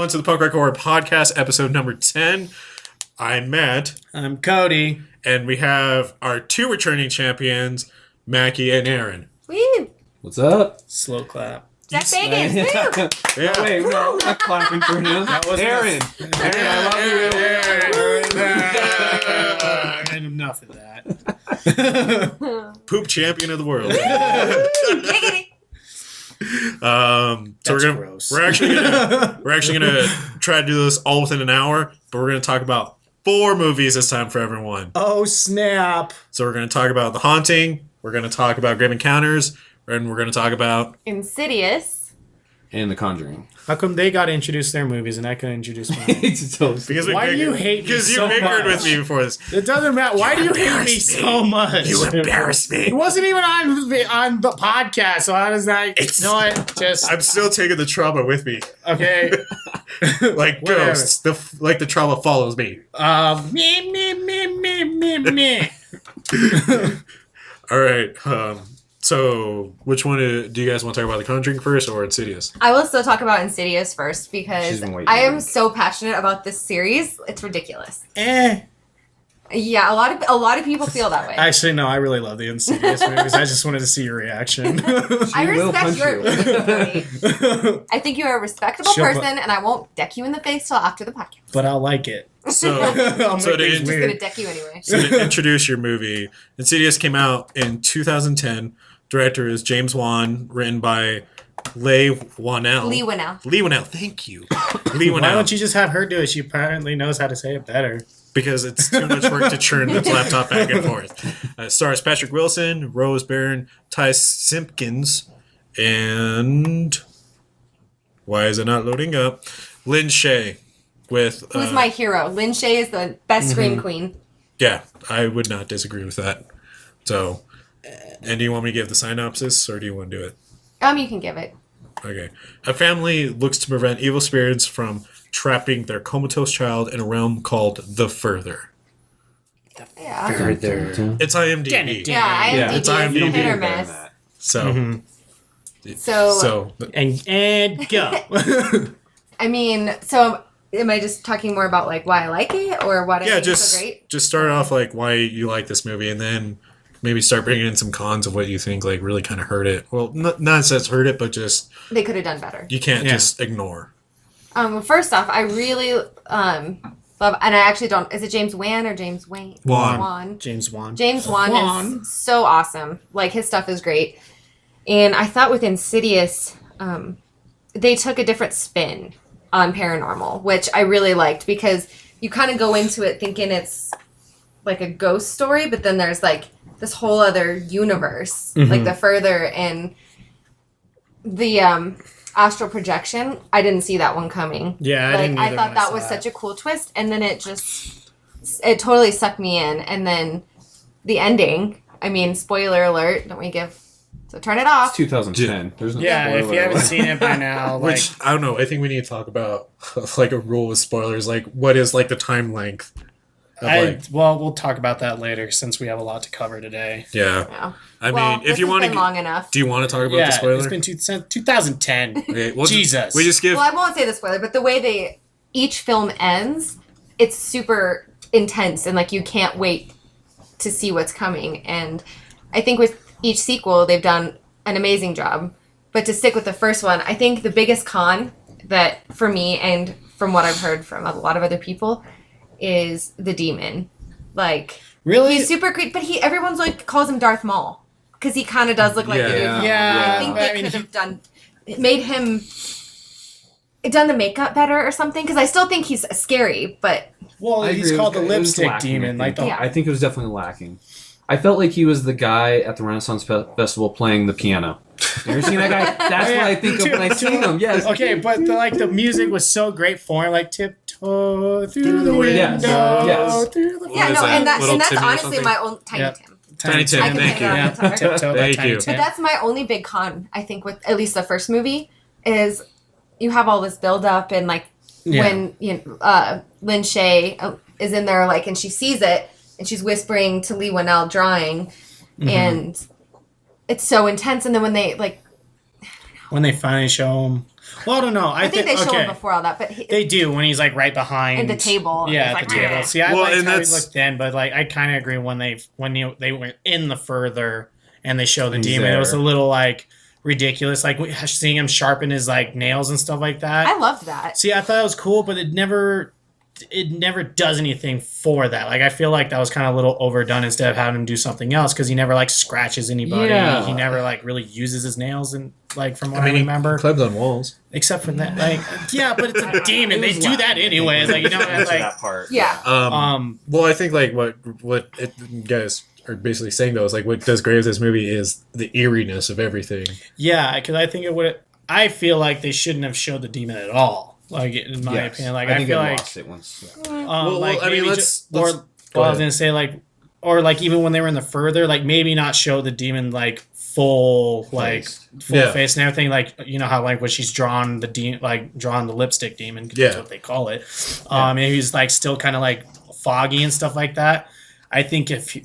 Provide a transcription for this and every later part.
to the Punk Rock Horror Podcast, episode number 10. I'm Matt. I'm Cody. And we have our two returning champions, Mackie and Aaron. Woo! What's up? Slow clap. Zach Bagans. Woo! Yeah. No, wait, no, I'm not clapping for him. That was Aaron. And enough of that. Poop champion of the world. Giggity. So Gross. we're actually gonna try to do this all within an hour, but we're gonna talk about 4 movies this time for everyone. Oh, snap. So we're gonna talk about The Haunting, we're gonna talk about Grave Encounters, and we're gonna talk about Insidious. And The Conjuring. How come they got to introduce their movies and I couldn't introduce mine? because Why do you hate me because you so bickered much? with me before this. It doesn't matter. Why do you hate me so much? You embarrass It me. wasn't even on the podcast, so how does that... It's- You know what? Just... I'm still taking the trauma with me. Okay. Like Whatever. ghosts. The trauma follows me. Me. All right. So which one do you guys want to talk about? The Conjuring first or Insidious? I will still talk about Insidious first because She's been waiting. I am so passionate about this series. It's ridiculous. Eh. Yeah, a lot of people feel that way. Actually, no, I really love the Insidious movies. I just wanted to see your reaction. I will respect punch your you. opinion, Cody. I think you're a respectable She'll person, and I won't deck you in the face till after the podcast. But I'll like it. So I'll So make to things in- I'm just weird. gonna deck you anyway. So to introduce your movie, Insidious came out in 2010. Director is James Wan, written by Leigh Whannell. Lee Winnell. Lee Whannell, thank you. Lee Why Whannell. don't you just have her do it? She apparently knows how to say it better. Because it's too much work to churn the laptop back and forth. Stars Patrick Wilson, Rose Byrne, Ty Simpkins, and why is it not loading up? Lynn Shay with Who's my hero? Lynn Shay is the best scream queen. Yeah, I would not disagree with that. So, and do you want me to give the synopsis or do you want to do it? You can give it. Okay. A family looks to prevent evil spirits from trapping their comatose child in a realm called The Further. Yeah. It's IMDb. Yeah, Yeah, IMDb it's is IMDb. hit or better than miss. that. So, So, And go. I mean, so am I just talking more about like why I like it or what I yeah, think is so great? just start off like why you like this movie, and then maybe start bringing in some cons of what you think like really kind of hurt it. Well, not says hurt it, but just They could have done better. you can't Yeah. just ignore. First off, I really love, and I actually don't. Is it James Wan or James Wayne? Wan. James Wan. James Wan is so awesome. Like his stuff is great, and I thought with Insidious, they took a different spin on paranormal, which I really liked because you kind of go into it thinking it's like a ghost story, but then there's like this whole other universe, like The Further and the astral projection. I didn't see that one coming. Yeah, I like didn't I either thought when I that saw was it. such a cool twist, and then it totally sucked me in. And then the ending. I mean, spoiler alert. Don't we give? So turn it It's off. 2010. There's no Yeah, if spoiler you haven't alert. seen it by now, like... Which I don't know. I think we need to talk about like a rule with spoilers. Like, what is like the time length? Of, we'll talk about that later since we have a lot to cover today. yeah. Yeah. I Well, mean, if this you has want been to, long enough. do you want to talk about the Yeah, spoiler? it's been 2010. Okay, well, Jesus. we just give. Well, I won't say the spoiler, but the way each film ends, it's super intense and like you can't wait to see what's coming. And I think with each sequel, they've done an amazing job. But to stick with the first one, I think the biggest con that for me and from what I've heard from a lot of other people is the demon. Like Really? he's super creepy, but everyone's like calls him Darth Maul because he kind of does look like the dude. Yeah. I think I they mean, could have done the makeup better or something because I still think he's scary, but Well, I he's agree, called it the was lipstick lacking, demon. I Like think. the... Yeah. I think it was definitely lacking. I felt like he was the guy at the Renaissance Festival playing the piano. You ever seen that guy? That's what I think of when I see him. Yes. Okay, but the music was so great for him, like tiptoe through the window, Yes. Yes. through the yeah, is no, that, and that's Little Timmy or honestly something? my own Tiny Yeah. Tim. Tiny Tim, I can thank play you. that on guitar. Tiptoe by Thank Tiny you. But Tim. that's my only big con, I think, with at least the first movie, is you have all this build up and like when Lynn Shay is in there like and she sees it and she's whispering to Lee Winnell drawing and it's so intense and then when they finally show him Well, I don't know. I think they show him before all that, but they do when he's like right behind at the table. Yeah, at the table. Meh. See, I liked how he looked then, but like I kind of agree when they went in the further and they show the demon, it was a little like ridiculous. Like seeing him sharpen his like nails and stuff like that. I loved that. See, I thought it was cool, but it never does anything for that. Like I feel like that was kind of a little overdone instead of having him do something else because he never like scratches anybody. Yeah. He never like really uses his nails and like from what I remember. He climbs on walls. Except for that, like yeah, but it's a demon. They do that anyways. Like you know, like that part. Yeah. Well, I think like what you guys are basically saying though is like what does great with this movie is the eeriness of everything. Yeah, because I think it would. I feel like they shouldn't have showed the demon at all. Like in my opinion, like I think feel it like lost it once. like I mean, let's I was gonna say like, or like even when they were in the further, like maybe not show the demon like full face and everything. Like you know how like when she's drawn the lipstick demon, 'cause that's what they call it. And he's like still kind of like foggy and stuff like that. I think if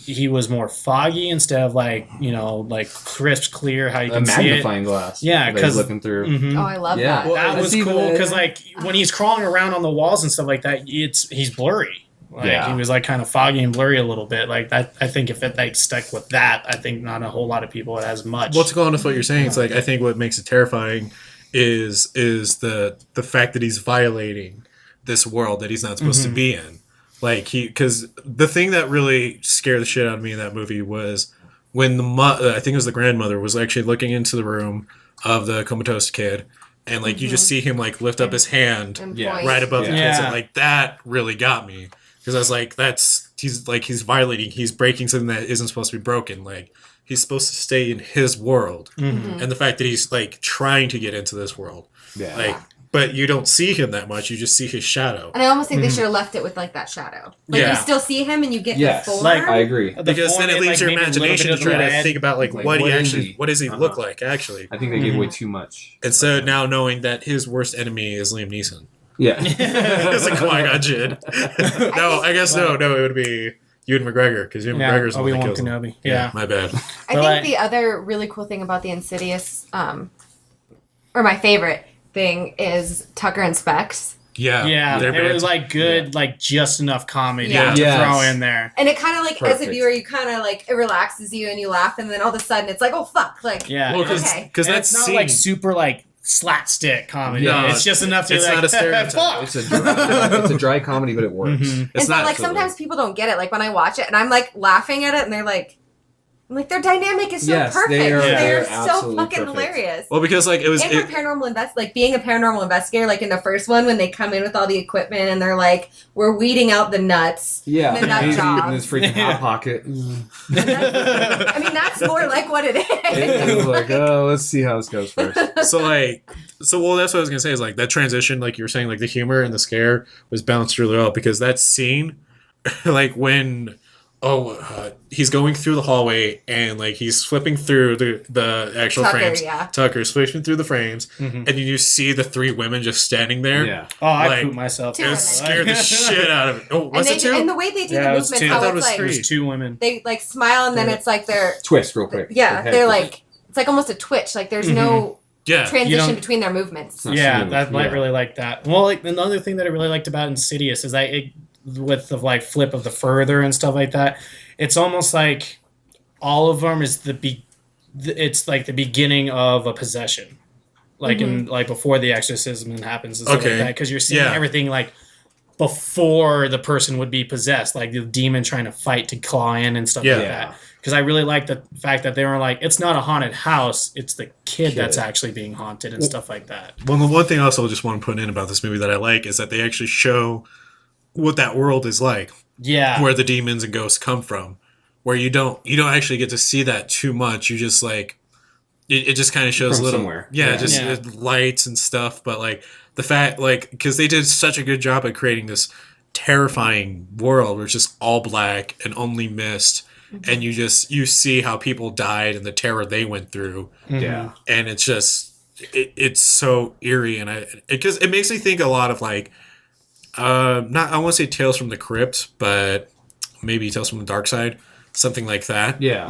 he was more foggy instead of like like crisp, clear, how you can see it. Magnifying glass. Yeah, because looking through. Oh, I love that. Well, that was cool because like when he's crawling around on the walls and stuff like that, he's blurry. Like he was like kind of foggy and blurry a little bit. Like that, I think if it like stuck with that, I think not a whole lot of people would as much. Well, to go on with what you're saying, it's like I think what makes it terrifying is the fact that he's violating this world that he's not supposed to be in. Like because the thing that really scared the shit out of me in that movie was when I think it was the grandmother was actually looking into the room of the comatose kid, and like you just see him like lift up his hand right above the kids, and like that really got me because I was like, he's violating, he's breaking something that isn't supposed to be broken. Like he's supposed to stay in his world, and the fact that he's like trying to get into this world, But you don't see him that much. You just see his shadow. And I almost think they should have left it with like that shadow. Like you still see him and you get the form. Like I agree. Because then it leaves your imagination to try to think about like what does he look like actually. I think they gave away too much. And so now knowing that his worst enemy is Liam Neeson. Yeah. It's like, oh my god, Jid. No, I guess no, it would be Ewan McGregor because Ewan McGregor's the one that kills him. Yeah, my bad. I think the other really cool thing about the Insidious, or my favorite thing is Tucker and Specs. Yeah, it was like good, like just enough comedy to throw in there. And it kind of like, as a viewer, you kind of like, it relaxes you and you laugh, and then all of a sudden it's like, oh fuck, like, because that's not like super like slapstick comedy. No, it's just enough to. It's like, not a stereotype. It's a dry comedy, but it works. It's not like sometimes people don't get it. Like when I watch it, and I'm like laughing at it, and they're like. I'm like, their dynamic is so perfect. They're so fucking hilarious. Well, because like it was for paranormal like being a paranormal investigator, like in the first one when they come in with all the equipment and they're like, we're weeding out the nuts. Yeah, the nut job. And his freaking hot pocket. I mean, that's more like what it is. It was like, oh, let's see how this goes first. Well, that's what I was gonna say is like that transition, like you were saying, like the humor and the scare was balanced really well because that scene, like when. He's going through the hallway and like he's flipping through the actual frames. Tucker's flipping through the frames, and you see the three women just standing there. Yeah. Oh, I pooped myself. It scared the shit out of it. Oh, was it two? And the way they do the movements, I thought it was three. It was two women. They like smile and then it's like they're twist real quick. Yeah, they're like it's like almost a twitch. Like there's no transition between their movements. Yeah, I really like that. Well, like another thing that I really liked about Insidious is with the like flip of the further and stuff like that, it's almost like all of them is it's like the beginning of a possession, like in like before the exorcism happens and stuff like that, because you're seeing everything like before the person would be possessed, like the demon trying to fight to claw in and stuff like that. Because I really like the fact that they were like, it's not a haunted house, it's the kid that's actually being haunted and stuff like that. Well, the one thing I also just want to put in about this movie that I like is that they actually show what that world is like, where the demons and ghosts come from, where you don't actually get to see that too much. You just like it just kind of shows from a little somewhere. Lights and stuff, but like the fact like because they did such a good job at creating this terrifying world where it's just all black and only mist, and you see how people died and the terror they went through, and it's just it's so eerie, and because it makes me think a lot of like. I won't say Tales from the Crypt, but maybe Tales from the Dark Side, something like that. Yeah.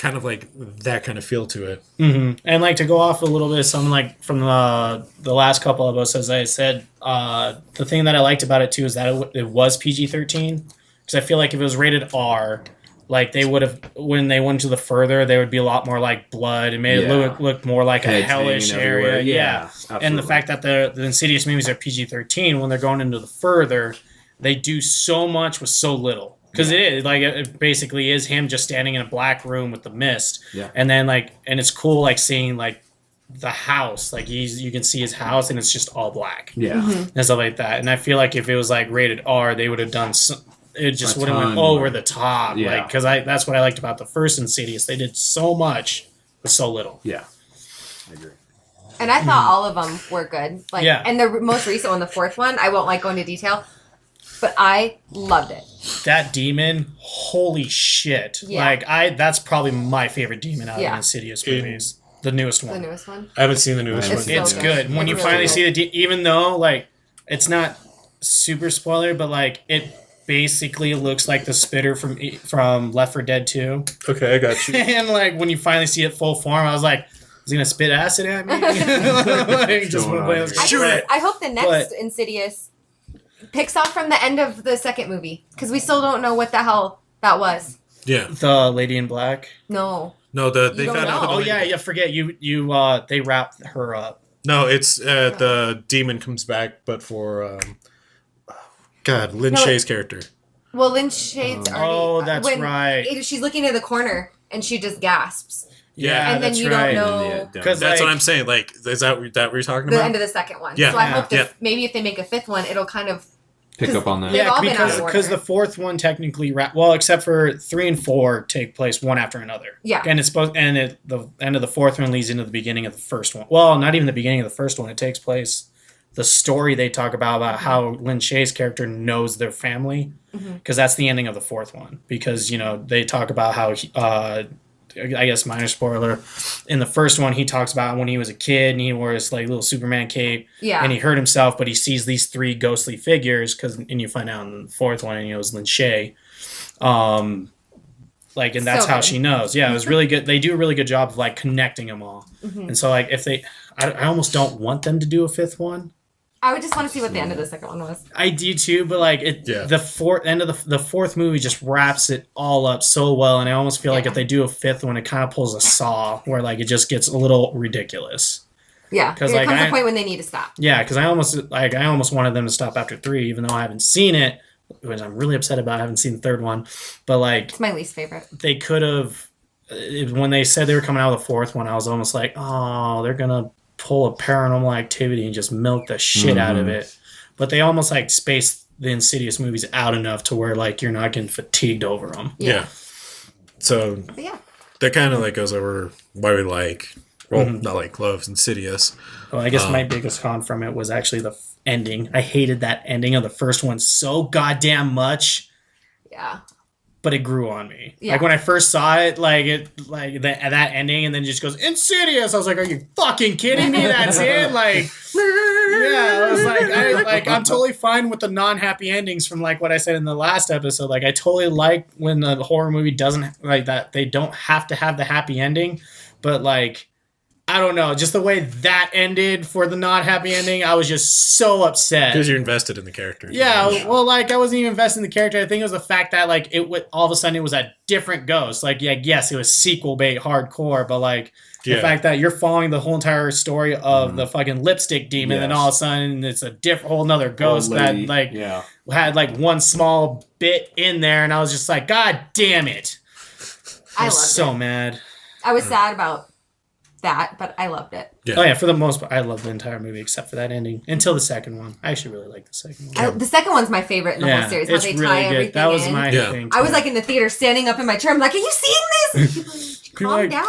kind of like that kind of feel to it. Mm-hmm. And like to go off a little bit of something like from the last couple of us, as I said, the thing that I liked about it too is that it was PG-13, because I feel like if it was rated R, like they would have, when they went to the further, there would be a lot more like blood and made it look more like a hellish area. Yeah. And the fact that the Insidious movies are PG-13, when they're going into the further, they do so much with so little. Because it basically is him just standing in a black room with the mist. Yeah. And then and it's cool seeing the house. Like you can see his house and it's just all black. Yeah. Mm-hmm. And stuff like that. And I feel like if it was rated R, they would have done it just would have went over the top. Yeah. Because that's what I liked about the first Insidious. They did so much with so little. Yeah. I agree. And I thought all of them were good. And the most recent one, the fourth one, I won't go into detail, but I loved it. That demon, holy shit. Yeah. That's probably my favorite demon out of the Insidious movies. The newest one. The newest one? I haven't seen the newest one. It's good. When you finally see even though, it's not super spoiler, but, it basically looks like the spitter from Left 4 Dead 2. Okay, I got you. And, when you finally see it full form, I was like, is he going to spit acid at me? Shoot it! I hope the next Insidious picks off from the end of the second movie, because we still don't know what the hell that was. Yeah. The Lady in Black? No. No, they found out. Oh, yeah, forget. They wrapped her up. No, it's the demon comes back, but for Lynn Shaye's character. Well, Lynn Shaye's already... Oh, that's right. She's looking in the corner, and she just gasps. Yeah, and then you don't know... Because that's what I'm saying. Is that what you're talking about? The end of the second one. Yeah. So I hope maybe if they make a fifth one, it'll kind of... Pick up on that. Yeah, because the fourth one technically except for 3 and 4 take place one after another. Yeah, and the end of the fourth one leads into the beginning of the first one. Well, not even the beginning of the first one. It takes place. The story they talk about how Lynn Shaye's character knows their family, because that's the ending of the fourth one. Because they talk about how I guess minor spoiler. In the first one, he talks about when he was a kid and he wore his little Superman cape. Yeah. And he hurt himself, but he sees these 3 ghostly figures and you find out in the fourth one, and it was Lynn Shaye. And that's how she knows. Yeah, it was really good. They do a really good job of connecting them all. And so if I almost don't want them to do a fifth one. I would just want to see what the end of the second one was. I do too, but the fourth movie just wraps it all up so well, and I almost feel like if they do a fifth one, it kind of pulls a Saw, where it just gets a little ridiculous. Yeah, because there comes a point when they need to stop. Yeah, because I almost wanted them to stop after 3, even though I haven't seen it, which I'm really upset about. I haven't seen the third one, but it's my least favorite. They could have, when they said they were coming out of the fourth one, I was almost like, oh, they're gonna pull a Paranormal Activity and just milk the shit out of it. But they almost spaced the Insidious movies out enough to where you're not getting fatigued over them. Yeah. So that kind of goes over why we love Insidious. Well, I guess my biggest con from it was actually the ending. I hated that ending of the first one so goddamn much. Yeah. But it grew on me. Yeah. When I first saw it, that ending, and then just goes Insidious. I was like, "Are you fucking kidding me? That's it!" Yeah, I was I'm totally fine with the non-happy endings from what I said in the last episode. I totally like when the horror movie doesn't that. They don't have to have the happy ending, but I don't know, just the way that ended for the not happy ending, I was just so upset. Because you're invested in the character. Yeah, well, I wasn't even invested in the character. I think it was the fact that, all of a sudden it was a different ghost. Yes, it was sequel bait hardcore, but, the fact that you're following the whole entire story of the fucking lipstick demon, and all of a sudden it's a whole nother ghost that, had, one small bit in there, and I was just like, God damn it. I was so mad. I was sad about that, but I loved it. Yeah. Oh yeah, for the most part, I loved the entire movie except for that ending. Until the second one, I actually really like the second one. The second one's my favorite in the whole series. How they tie everything in. That was my thing. I was in the theater, standing up in my chair. I'm like, "Are you seeing this?" Calm down.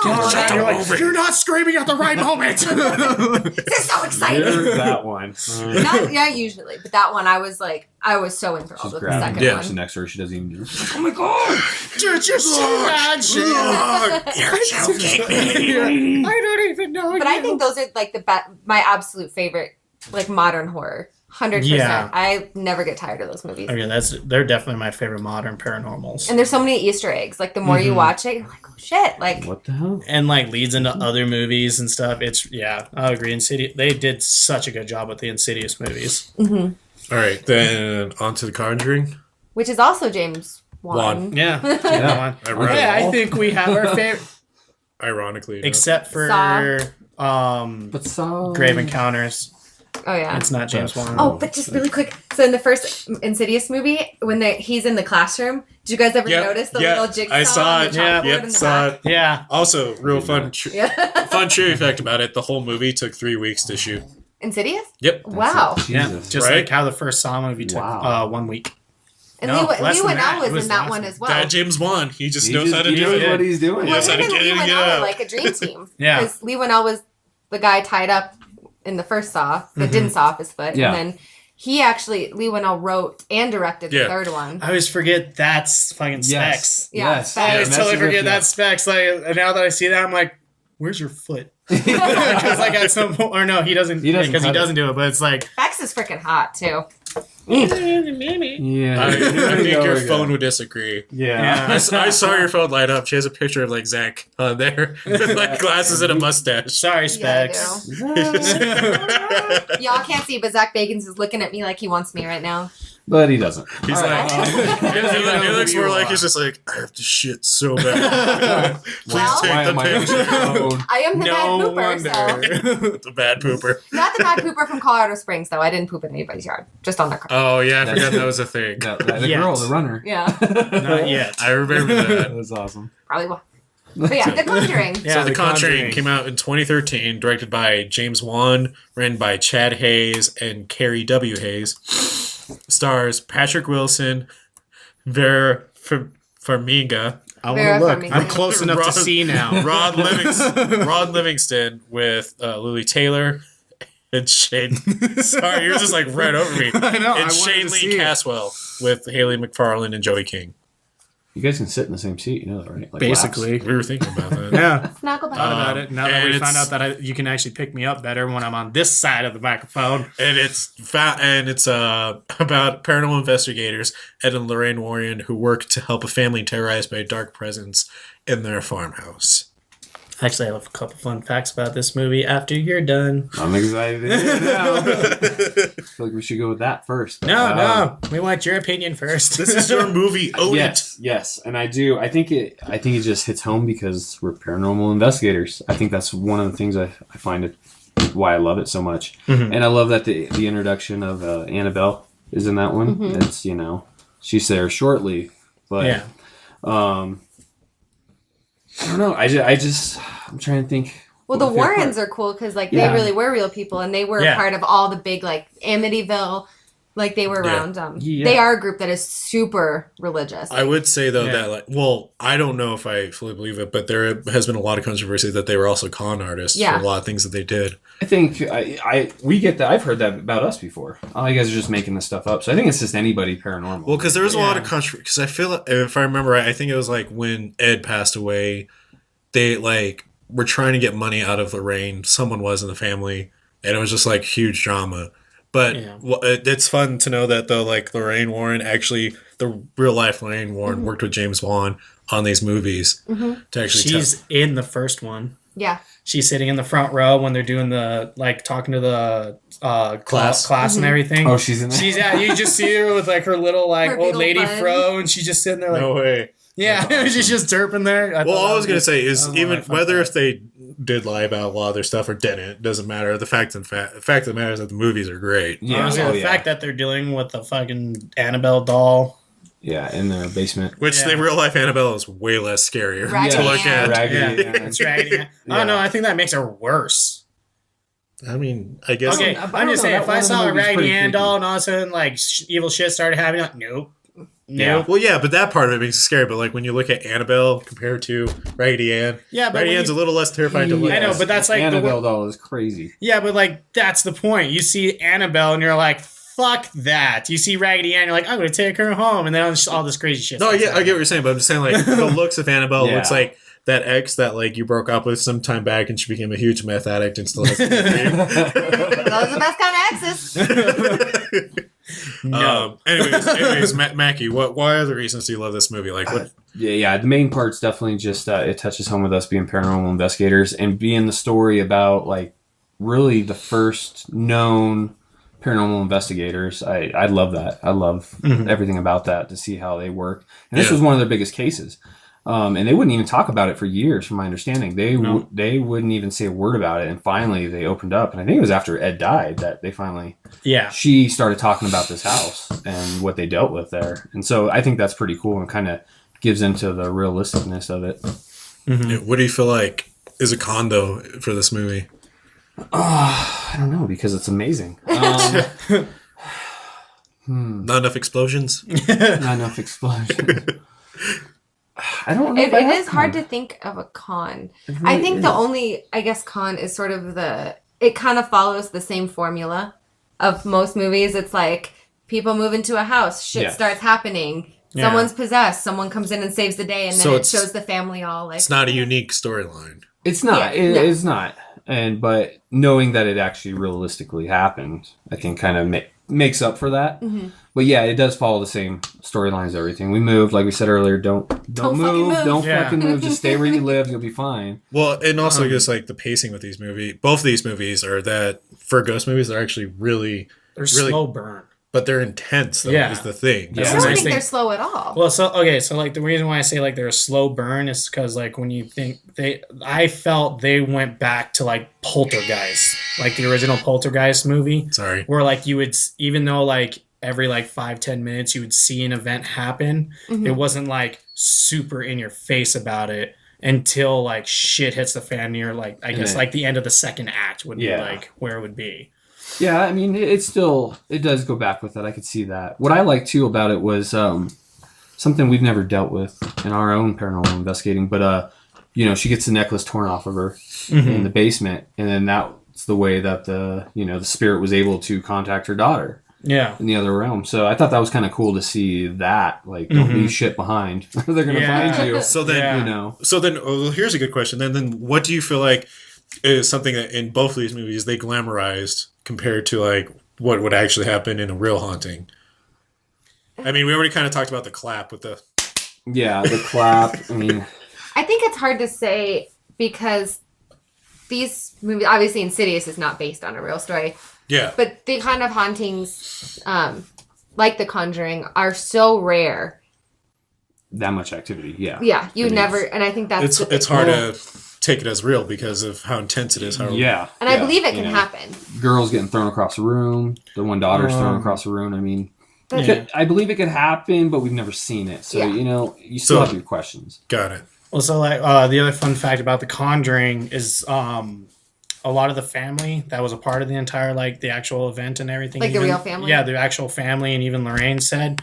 You're not screaming at the right moment. This is so exciting. That one. Usually, but that one, I was so enthralled with the second one. She's next to her. She doesn't even do it. Oh my god! Just bad shit. You're choking me. I don't even know. But I think those are my absolute favorite modern horror 100%. Yeah. I never get tired of those movies. I mean, they're definitely my favorite modern paranormals. And there's so many Easter eggs. Like, the more you watch it, you're like, oh, shit. Like, What the hell? And like leads into other movies and stuff. I agree. Insidious, they did such a good job with the Insidious movies. All right, then on to The Conjuring. which is also James Wan. Wan. Yeah, Yeah. I think we have our favorite, Ironically enough. except for But so Grave Encounters. Oh, yeah. It's not James Wan. Oh, but just really quick. So in the first Insidious movie, when he's in the classroom, did you guys ever notice the little jigsaw? I saw on it. the chalkboard Yep, in the saw back? it. Yeah. Also, real fun, Yeah. fun trivia fact about it: the whole movie took 3 weeks to shoot. Insidious? Yep. Wow. Yeah, Jesus. just Right? like how the first Saw movie took Wow. 1 week. And No, Lee less than Winnell that. It was was in that less one than- as well. That James Wan, he just He knows just- how to he do knows it. what he's doing. Well, Yes, him I and get Lee it and get Winnell out. were like a dream team. Yeah. Because Lee Winnell was the guy tied up in the first Saw that didn't saw off his foot. Yeah. And then Lee Winnell wrote and directed the Yeah. third one. I always forget that's fucking Specs. Yeah, Yes. Specs. I Yeah, totally forget that's Specs. Like now that I see that, I'm like, where's your foot? Because like at some point, or no, he doesn't because he cut doesn't do it. But it's like, Specs is freaking hot, too. Yeah. I think your phone would disagree. Yeah. I saw your phone light up. She has a picture of like Zach on there with like glasses and a mustache. sorry, Yeah, I Specs. do. Y'all can't see, but Zach Bagans is looking at me like he wants me right now. But he doesn't. He's All right. like, he looks more like he's just like, I have to shit so bad. Please Well- take Why the am I on picture. your phone? I am the No bad pooper, wonder. so. The bad pooper. Not the bad pooper from Colorado Springs, though. I didn't poop in anybody's yard. Just on their car. Oh yeah, I That's- forgot that was a thing. The Yet. girl, the runner. Yeah, Not yet. I remember that. That was awesome. probably will. But yeah, The Conjuring. Yeah, So The Conjuring came out in 2013, directed by James Wan, written by Chad Hayes and Carrie W. Hayes. Stars Patrick Wilson, Vera Farmiga, I Vera want to look. Farmiga. I'm close enough to Rod- see now. Rod Livingston with Lily Taylor and Shane. Sorry, you're just like right over me. I know. I And wanted Shane to Lee see it. Caswell with Haley McFarlane and Joey King. You guys can sit in the same seat, you know that, right? Like Basically. We were thinking about that. Yeah. Snuggle Thought buddy. about it. Now that and we it's- found out that you can actually pick me up better when I'm on this side of the microphone. And it's about paranormal investigators Ed and Lorraine Warren who work to help a family terrorized by a dark presence in their farmhouse. Actually, I have a couple fun facts about this movie after you're done. I'm excited to hear it now. I feel like we should go with that first. No, we want your opinion first. This is your movie. Own Yes, and I do. I think it just hits home because we're paranormal investigators. I think that's one of the things I find it why I love it so much, and I love that the introduction of Annabelle is in that one. It's she's there shortly, but Yeah. I don't know. I'm trying to think. Well, the Warrens are cool because like Yeah. they really were real people, and they were Yeah. part of all the big like Amityville. Like they were Yeah. around. Yeah. They are a group that is super religious. I would say though Yeah. that I don't know if I fully believe it, but there has been a lot of controversy that they were also con artists Yeah. for a lot of things that they did. I think we get that. I've heard that about us before. Oh, you guys are just making this stuff up. So I think it's just anybody paranormal. Well, because there was a lot of Yeah. controversy. Because I feel like, if I remember right, I think it was like when Ed passed away, they like were trying to get money out of Lorraine. Someone was in the family, and it was just like huge drama. But Yeah. it's fun to know that though, like Lorraine Warren, actually the real life Lorraine Warren worked with James Wan on these movies to actually. She's in the first one. yeah. She's sitting in the front row when they're doing the talking to the class and everything. oh, she's in there. She's you just see her with like her little Her big old old lady bun. fro, and she's just sitting there like No way. yeah, she's just derping there. Well, all I was gonna say is that was even a fun whether fact. if they did lie about a lot of their stuff or didn't, it doesn't matter. The fact of the matter is that the movies are great. Honestly, oh, the fact that they're dealing with the fucking Annabelle doll. yeah, in the basement. Which Yeah. the real life Annabelle is way less scarier Raggedy to look Ann. at. Raggedy Yeah, Ann. it's raggedy. Yeah. Oh no, I think that makes her worse. I mean, I guess. Okay, I I'm don't just know, saying, that if one I of the saw a movies Raggedy pretty Ann creepy. doll and all of a sudden like evil shit started happening, like nope, Yeah. nope. Well, yeah, but that part of it makes it scary. But like when you look at Annabelle compared to Raggedy Ann, Yeah, but Raggedy when Ann's you- a little less terrifying to look I at. know, but that's like the Annabelle doll is crazy. Yeah, but like that's the point. You see Annabelle and you're like, fuck that. You see Raggedy Ann, you're like, I'm gonna take her home, and then all this crazy shit. No, starts yeah, I get what happening. you're saying, but I'm just saying like the looks of Annabelle Yeah. looks like that ex that like you broke up with some time back, and she became a huge meth addict and still has. Those are the best kind of exes. No. Anyways, Mackie, why are the reasons do you love this movie? Like, what? Yeah. The main part's definitely just it touches home with us being paranormal investigators and being the story about like really the first known paranormal investigators. I love that. I love everything about that to see how they work. And this was one of their biggest cases. And they wouldn't even talk about it for years, from my understanding. They wouldn't even say a word about it. And finally, they opened up. And I think it was after Ed died that they finally... Yeah. She started talking about this house and what they dealt with there. And so I think that's pretty cool and kind of gives into the realisticness of it. Yeah, what do you feel like is a con, though, for this movie? I don't know, because it's amazing. Not enough explosions? Not enough explosions. I don't know. It is hard to think of a con. Really I think the only, I guess, con is sort of it kind of follows the same formula of most movies. It's like people move into a house, shit starts happening, someone's possessed, someone comes in and saves the day, and then it shows the family all like... It's not a unique storyline. It's not. It's not. But knowing that it actually realistically happened, I think kind of makes up for that. Mm-hmm. But yeah, it does follow the same storylines, everything. We moved, like we said earlier, don't move. Don't fucking move. Just stay where you live. You'll be fine. Well, and also just like the pacing with these movies, both of these movies are that, for ghost movies, they're actually really slow burn. But they're intense, though, is the thing. I don't think they're slow at all. Well, so like the reason why I say like they're a slow burn is because like when you think I felt they went back to like Poltergeist, like the original Poltergeist movie. Sorry. Where like you would, even though like every like 5-10 minutes you would see an event happen, it wasn't like super in your face about it until like shit hits the fan near like, I guess like the end of the second act would be like where it would be. Yeah, I mean, it does go back with it. I could see that. What I liked, too, about it was something we've never dealt with in our own paranormal investigating, but, she gets the necklace torn off of her in the basement, and then that's the way that the spirit was able to contact her daughter in the other realm. So I thought that was kind of cool to see that. Like, don't leave shit behind. They're going to find you. So then, here's a good question. Then what do you feel like is something that in both of these movies they glamorized compared to like what would actually happen in a real haunting? I mean, we already kind of talked about the clap with the... Yeah, the clap. I mean... I think it's hard to say because these movies... Obviously, Insidious is not based on a real story. Yeah. But the kind of hauntings, like The Conjuring, are so rare. That much activity, yeah. Yeah, you never... And I think that's... It's hard to take it as real because of how intense it is. And I believe it can happen. Girls getting thrown across the room. The one daughter's thrown across the room. I mean, I believe it could happen, but we've never seen it. So, you still have your questions. Got it. Well, so like the other fun fact about The Conjuring is a lot of the family that was a part of the entire, like the actual event and everything. Like the real family? Yeah, the actual family, and even Lorraine said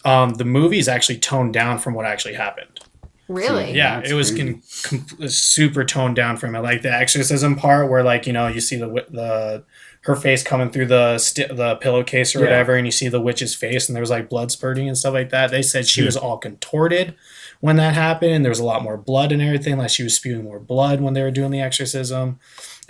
the movie's actually toned down from what actually happened. Really? Yeah, it was super toned down from it. Like the exorcism part where like, you see her face coming through the pillowcase or whatever, and you see the witch's face and there was like blood spurting and stuff like that. They said she was all contorted when that happened. There was a lot more blood and everything. Like she was spewing more blood when they were doing the exorcism.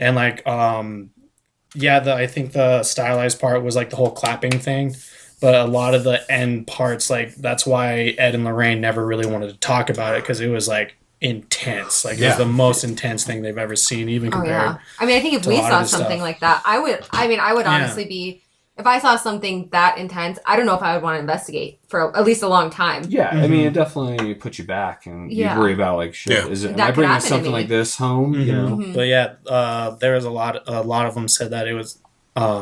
And like, I think the stylized part was like the whole clapping thing. But a lot of the end parts, like that's why Ed and Lorraine never really wanted to talk about it because it was like intense. Like it was the most intense thing they've ever seen, even compared. I mean, I think if we saw something like that, I would honestly be, if I saw something that intense, I don't know if I would want to investigate for at least a long time. Yeah, I mean, it definitely puts you back and you worry about like, shit, am I bringing something like this home? But there was a lot of them said that it was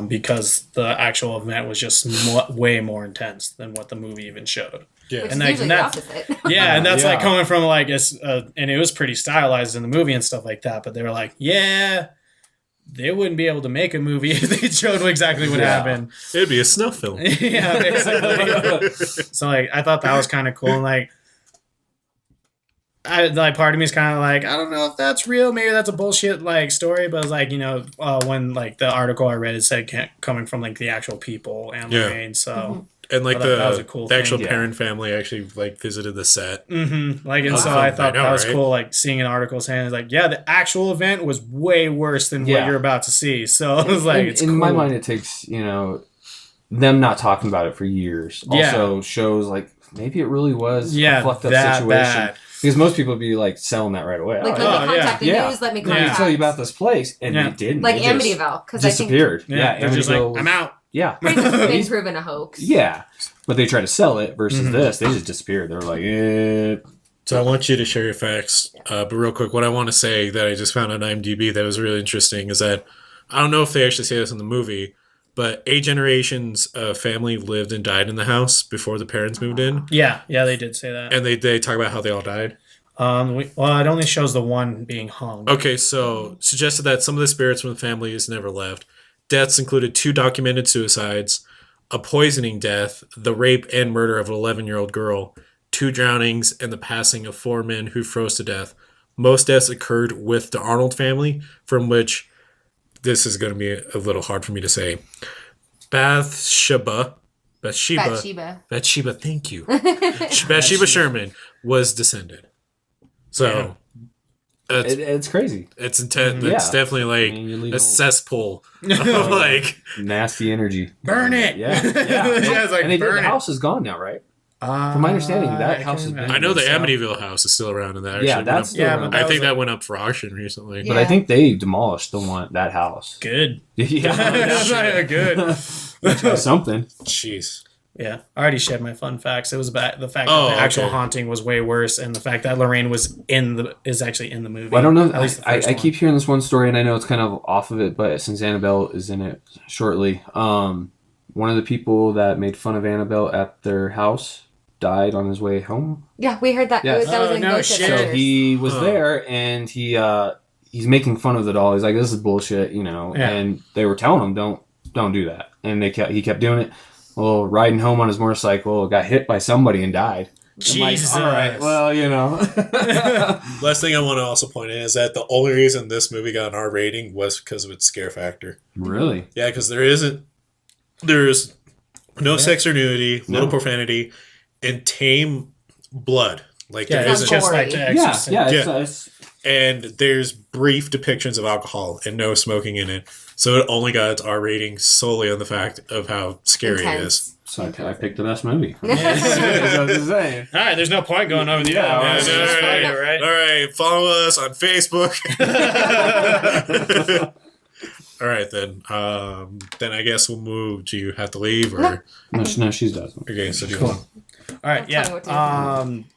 because the actual event was just way more intense than what the movie even showed. Yeah, and usually the opposite. Yeah, and that's like coming from like and it was pretty stylized in the movie and stuff like that. But they were like, they wouldn't be able to make a movie if they showed exactly what happened. It'd be a snuff film. Yeah, basically. So like, I thought that was kind of cool. And like, part of me is kind of like, I don't know if that's real. Maybe that's a bullshit like story. But it's like, when like the article I read, it said coming from like the actual people and Lorraine. So and like that was a cool the actual thing. Perrin family actually like visited the set. Like, and so I thought that was cool. Like seeing an article saying it's like, the actual event was way worse than what you're about to see. So it was like, it's in cool. my mind, it takes them not talking about it for years also shows like maybe it really was a fucked up situation. Bad. Because most people would be like selling that right away. Like, let me contact the news, let me contact. Let me tell you about this place. And they didn't. Like Amityville. Because disappeared. They're just like, I'm out. Yeah. It's been proven a hoax. Yeah. But they tried to sell it versus this. They just disappeared. They were like, So I want you to share your facts. But real quick, what I want to say that I just found on IMDb that was really interesting is that I don't know if they actually say this in the movie, but 8 generations of family lived and died in the house before the parents moved in. Yeah, they did say that. And they talk about how they all died. Well, it only shows the one being hung. Okay, so suggested that some of the spirits from the families never left. Deaths included 2 documented suicides, a poisoning death, the rape and murder of an 11-year-old girl, 2 drownings, and the passing of 4 men who froze to death. Most deaths occurred with the Arnold family, from which, this is going to be a little hard for me to say, Bathsheba, thank you. Bathsheba Sherman was descended. So it's crazy. It's intense. It's definitely like a cesspool of like nasty energy. Burn it. Yeah. Like, and the house is gone now, right? From my understanding, that house has been. I know the Amityville house is still around, and that I think that went up for auction recently. But I think they demolished that house. Good. Yeah, good. Something. Jeez. Yeah, I already shared my fun facts. It was about the fact that the actual haunting was way worse, and the fact that Lorraine is actually in the movie. Well, I don't know. At least the I first keep hearing this one story, and I know it's kind of off of it, but since Annabelle is in it shortly, one of the people that made fun of Annabelle at their house died on his way home. Yeah, we heard that. Yes. That was in Ghost Adventures. So he was there, and he's making fun of the doll. He's like, "This is bullshit," And they were telling him, "Don't do that," and he kept doing it. Well, riding home on his motorcycle, got hit by somebody and died. Jesus. Like, all right, well, Last thing I want to also point out is that the only reason this movie got an R rating was because of its scare factor. Really? Yeah, because there's no sex or nudity, little profanity, and tame blood. Like there it's isn't. just like the Exorcist. And there's brief depictions of alcohol and no smoking in it. So it only got its R rating solely on the fact of how scary it is. So I picked the best movie. All right, there's no point going over the other. All right, follow us on Facebook. All right, then. Then I guess we'll move. Do you have to leave? Or No, she's done. Okay, so do you want? All right,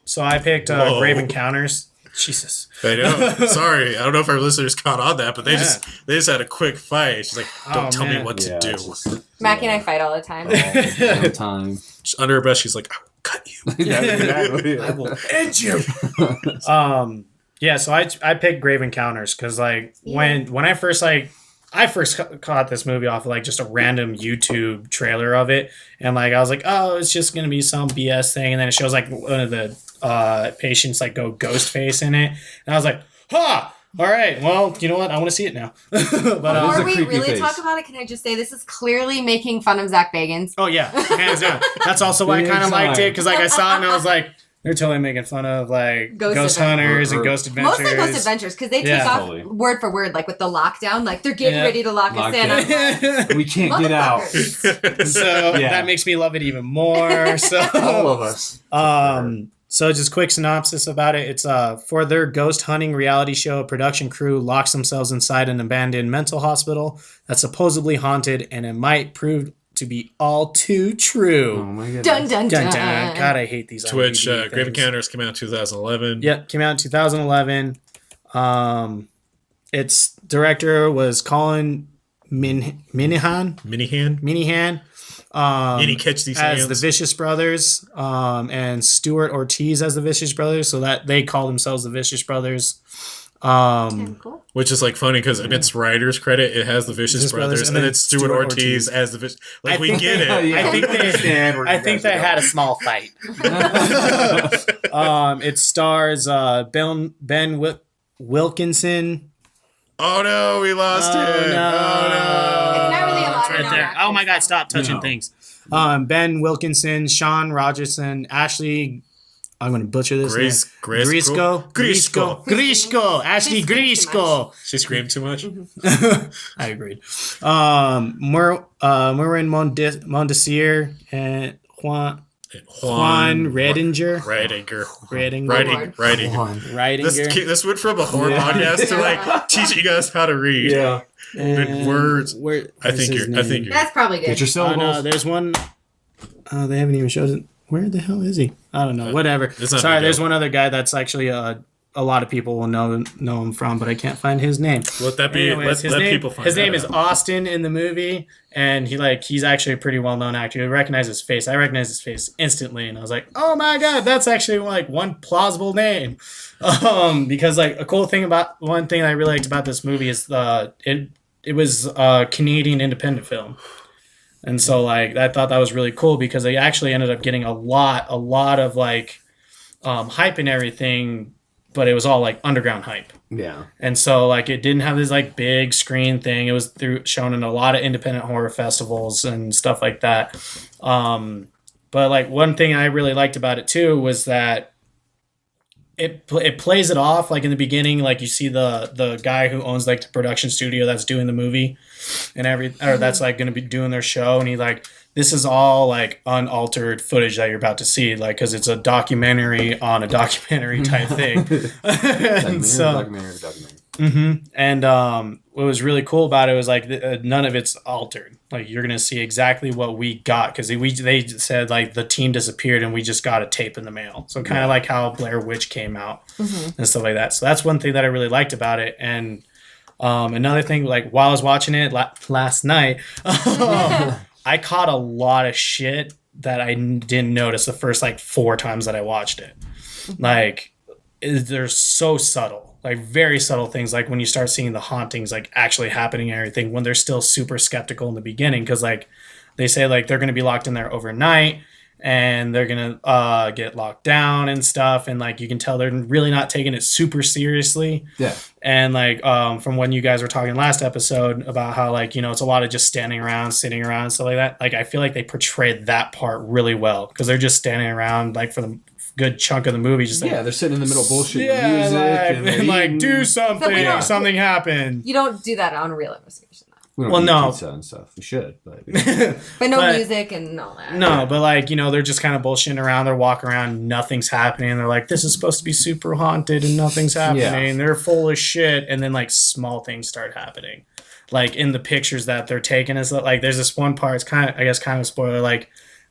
so I picked Grave Encounters. Jesus. I know. Sorry. I don't know if our listeners caught on that, but they just had a quick fight. She's like, don't tell me what to do. Mackie and I fight all the time. Just under her breath, she's like, I will cut you. Exactly. I will end you. So I picked Grave Encounters because when I first caught this movie off of like just a random YouTube trailer of it, and like I was like, oh, it's just gonna be some BS thing, and then it shows like one of the patients like go ghost face in it, and I was like, all right, well, you know what, I want to see it now. But before we really talk about it, can I just say this is clearly making fun of Zach Bagans? Oh yeah, hands down. That's also why I kind of liked it, because like I saw it and I was like, they're totally making fun of like Ghost Hunters and Ghost Adventures. Mostly Ghost Adventures, because they take off word for word, like with the lockdown, like they're getting ready to lock us in. Like, we can't get out. So that makes me love it even more. So all of us. So just quick synopsis about it. It's for their ghost hunting reality show, a production crew locks themselves inside an abandoned mental hospital that's supposedly haunted, and it might prove to be all too true. Oh my goodness. Dun, dun, dun. God, I hate these. Twitch, Grave Encounters came out in 2011. Yep, came out in 2011. Its director was Colin Minihan. Any catch these as hands? the Vicious Brothers, and Stuart Ortiz as the Vicious Brothers, so that they call themselves the Vicious Brothers. Cool. Which is like funny because in its writer's credit, it has the Vicious Brothers, and then it's Stuart Ortiz as the Vicious. Like we get it. I think they had a small fight. It stars Ben Wilkinson. Oh no, we lost him. No. It's not really a lot right there. Oh my God, stop touching things. Ben Wilkinson, Sean Rogerson, Ashley I'm going to butcher this. Grishko. Ashley Grishko. She screamed too much. I agreed. Maureen Mondesier and Juan Redinger. This went from a horror podcast to like teaching you guys how to read. Yeah. And words. I think you're. That's probably good. Get your syllables. No, there's one. They haven't even showed it. Where the hell is he? I don't know. Whatever. Sorry, there's one other guy that's actually a lot of people will know him from, but I can't find his name. Let that be. Anyways, let people find his name out. is Austin in the movie, and he's actually a pretty well known actor. You recognize his face. I recognize his face instantly, and I was like, oh my god, that's actually like one plausible name. Because like one thing I really liked about this movie is it was a Canadian independent film. And so, like, I thought that was really cool because they actually ended up getting a lot of, like, hype and everything, but it was all, like, underground hype. Yeah. And so, like, it didn't have this, like, big screen thing. It was shown in a lot of independent horror festivals and stuff like that. But, like, one thing I really liked about it, too, was that it plays it off, like, in the beginning, like, you see the guy who owns, like, the production studio that's doing the movie and or that's like going to be doing their show, and he's like, this is all like unaltered footage that you're about to see, like, because it's a documentary on a documentary type thing. Documentary. And what was really cool about it was like none of it's altered. Like, you're gonna see exactly what we got, because they said like the team disappeared and we just got a tape in the mail. So kind of like how Blair Witch came out and stuff like that. So that's one thing that I really liked about it. And another thing, like while I was watching it last night, I caught a lot of shit that I didn't notice the first like 4 times that I watched it. Like, they're so subtle, like very subtle things. Like when you start seeing the hauntings like actually happening and everything, when they're still super skeptical in the beginning, because like they say like they're going to be locked in there overnight and they're going to get locked down and stuff. And like, you can tell they're really not taking it super seriously. Yeah. And like, from when you guys were talking last episode about how like, you know, it's a lot of just standing around, sitting around and stuff like that. Like, I feel like they portrayed that part really well, because they're just standing around like for the good chunk of the movie. Just like, they're sitting in the middle bullshit yeah, with music and like, do something, something happened. You don't do that on a real investigation. We don't eat pizza and stuff. We should, but no music and all that. No, but like, you know, they're just kind of bullshitting around. They're walking around, nothing's happening. They're like, this is supposed to be super haunted and nothing's happening. Yeah. They're full of shit. And then like small things start happening. Like in the pictures that they're taking, is like, there's this one part, it's kind of a spoiler. Like,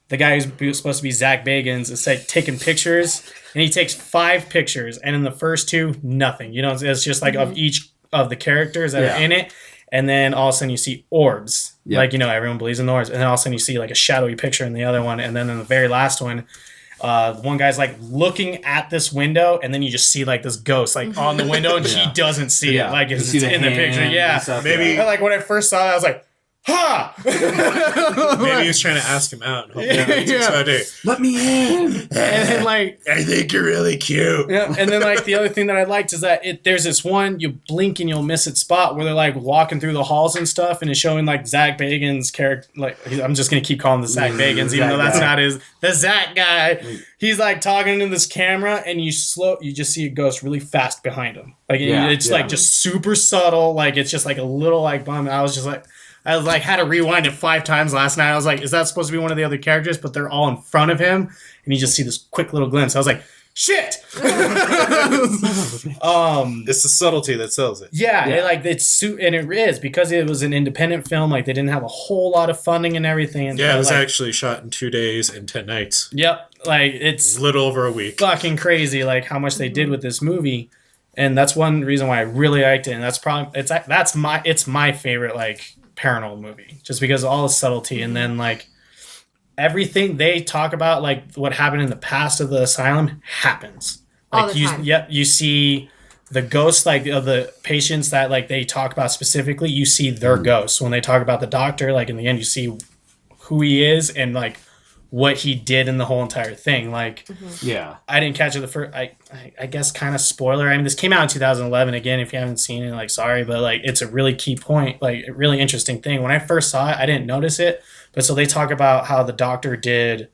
the guy who's supposed to be Zach Bagans is like taking pictures, and he takes 5 pictures, and in the first 2, nothing. You know, it's just like of each of the characters that are in it. And then all of a sudden you see orbs. Yep. Like, you know, everyone believes in the orbs. And then all of a sudden you see like a shadowy picture in the other one. And then in the very last one, one guy's like looking at this window, and then you just see like this ghost like on the window, and he doesn't see it. Like, it's in the picture. Yeah. Maybe. Like, when I first saw it, I was like, ha! Maybe he was trying to ask him out. let me in. And then, like, I think you're really cute. Yeah, and then like the other thing that I liked is that there's this one you blink and you'll miss it spot where they're like walking through the halls and stuff, and it's showing like Zach Bagans' character. Like, I'm just gonna keep calling the Zach Bagans, even though that's not the Zach guy. He's like talking in this camera, and you just see a ghost really fast behind him. Like, it's like just super subtle. Like, it's just like a little like bum. I was like, had to rewind it 5 times last night. I was like, is that supposed to be one of the other characters? But they're all in front of him, and you just see this quick little glimpse. I was like, shit! It's the subtlety that sells it. Yeah. It is, because it was an independent film. Like, they didn't have a whole lot of funding and everything. And it was like, actually shot in 2 days and 10 nights. Yep. Like, it's a little over a week. Fucking crazy, like how much they did with this movie. And that's one reason why I really liked it. And that's probably it's my favorite like paranormal movie, just because of all the subtlety. And then like everything they talk about, like what happened in the past of the asylum happens. Like, all the time. You see the ghosts, like of the patients that like they talk about specifically. You see their ghosts when they talk about the doctor. Like, in the end, you see who he is and like what he did in the whole entire thing. Like, I didn't catch it the first. I guess kind of spoiler. I mean, this came out in 2011. Again, if you haven't seen it, like, sorry, but like, it's a really key point, like a really interesting thing. When I first saw it, I didn't notice it, but so they talk about how the doctor did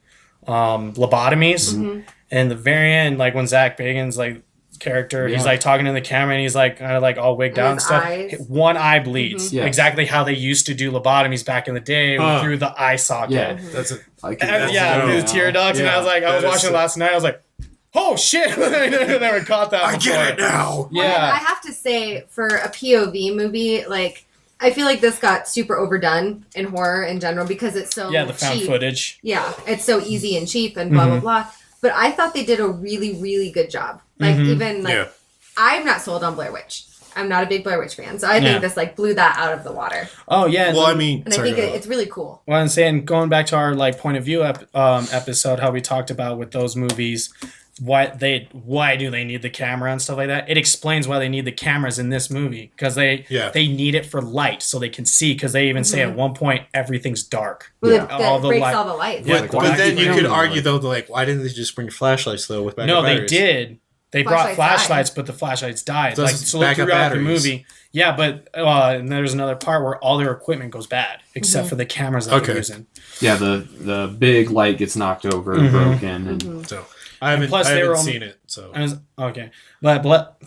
lobotomies, And the very end, like when Zach Bagans like character, he's like talking to the camera and he's like kind of like all wigged out and stuff. Eyes. One eye bleeds. Mm-hmm. Yes. Exactly how they used to do lobotomies back in the day through the eye socket. Yeah. That's a, I can, The tear ducts. And I was like, I was watching it last night. I was like, oh shit! I never caught that. I before. get it now. Well, I have to say, for a POV movie, like, I feel like this got super overdone in horror in general because it's so the found cheap. footage. Yeah, it's so easy and cheap and blah, blah, blah. But I thought they did a really, really good job. Like, even, like, I'm not sold on Blair Witch. I'm not a big Blair Witch fan. So I think this, like, blew that out of the water. Oh, yeah. Well, I mean... And I think it's really cool. Well, I'm saying, going back to our, like, point of view episode, how we talked about with those movies... why do they need the camera and stuff like that? It explains why they need the cameras in this movie because they need it for light so they can see. Because they even say at one point everything's dark. Well, that breaks all the lights. But then you could argue though, like, why didn't they just bring flashlights though with backup batteries? They did. They brought flashlights, died. but the flashlights died. So like it's so backup throughout batteries. the movie. Yeah, but and there's another part where all their equipment goes bad except for the cameras that they're using. Yeah, the big light gets knocked over and broken, and So I haven't seen it. So okay, but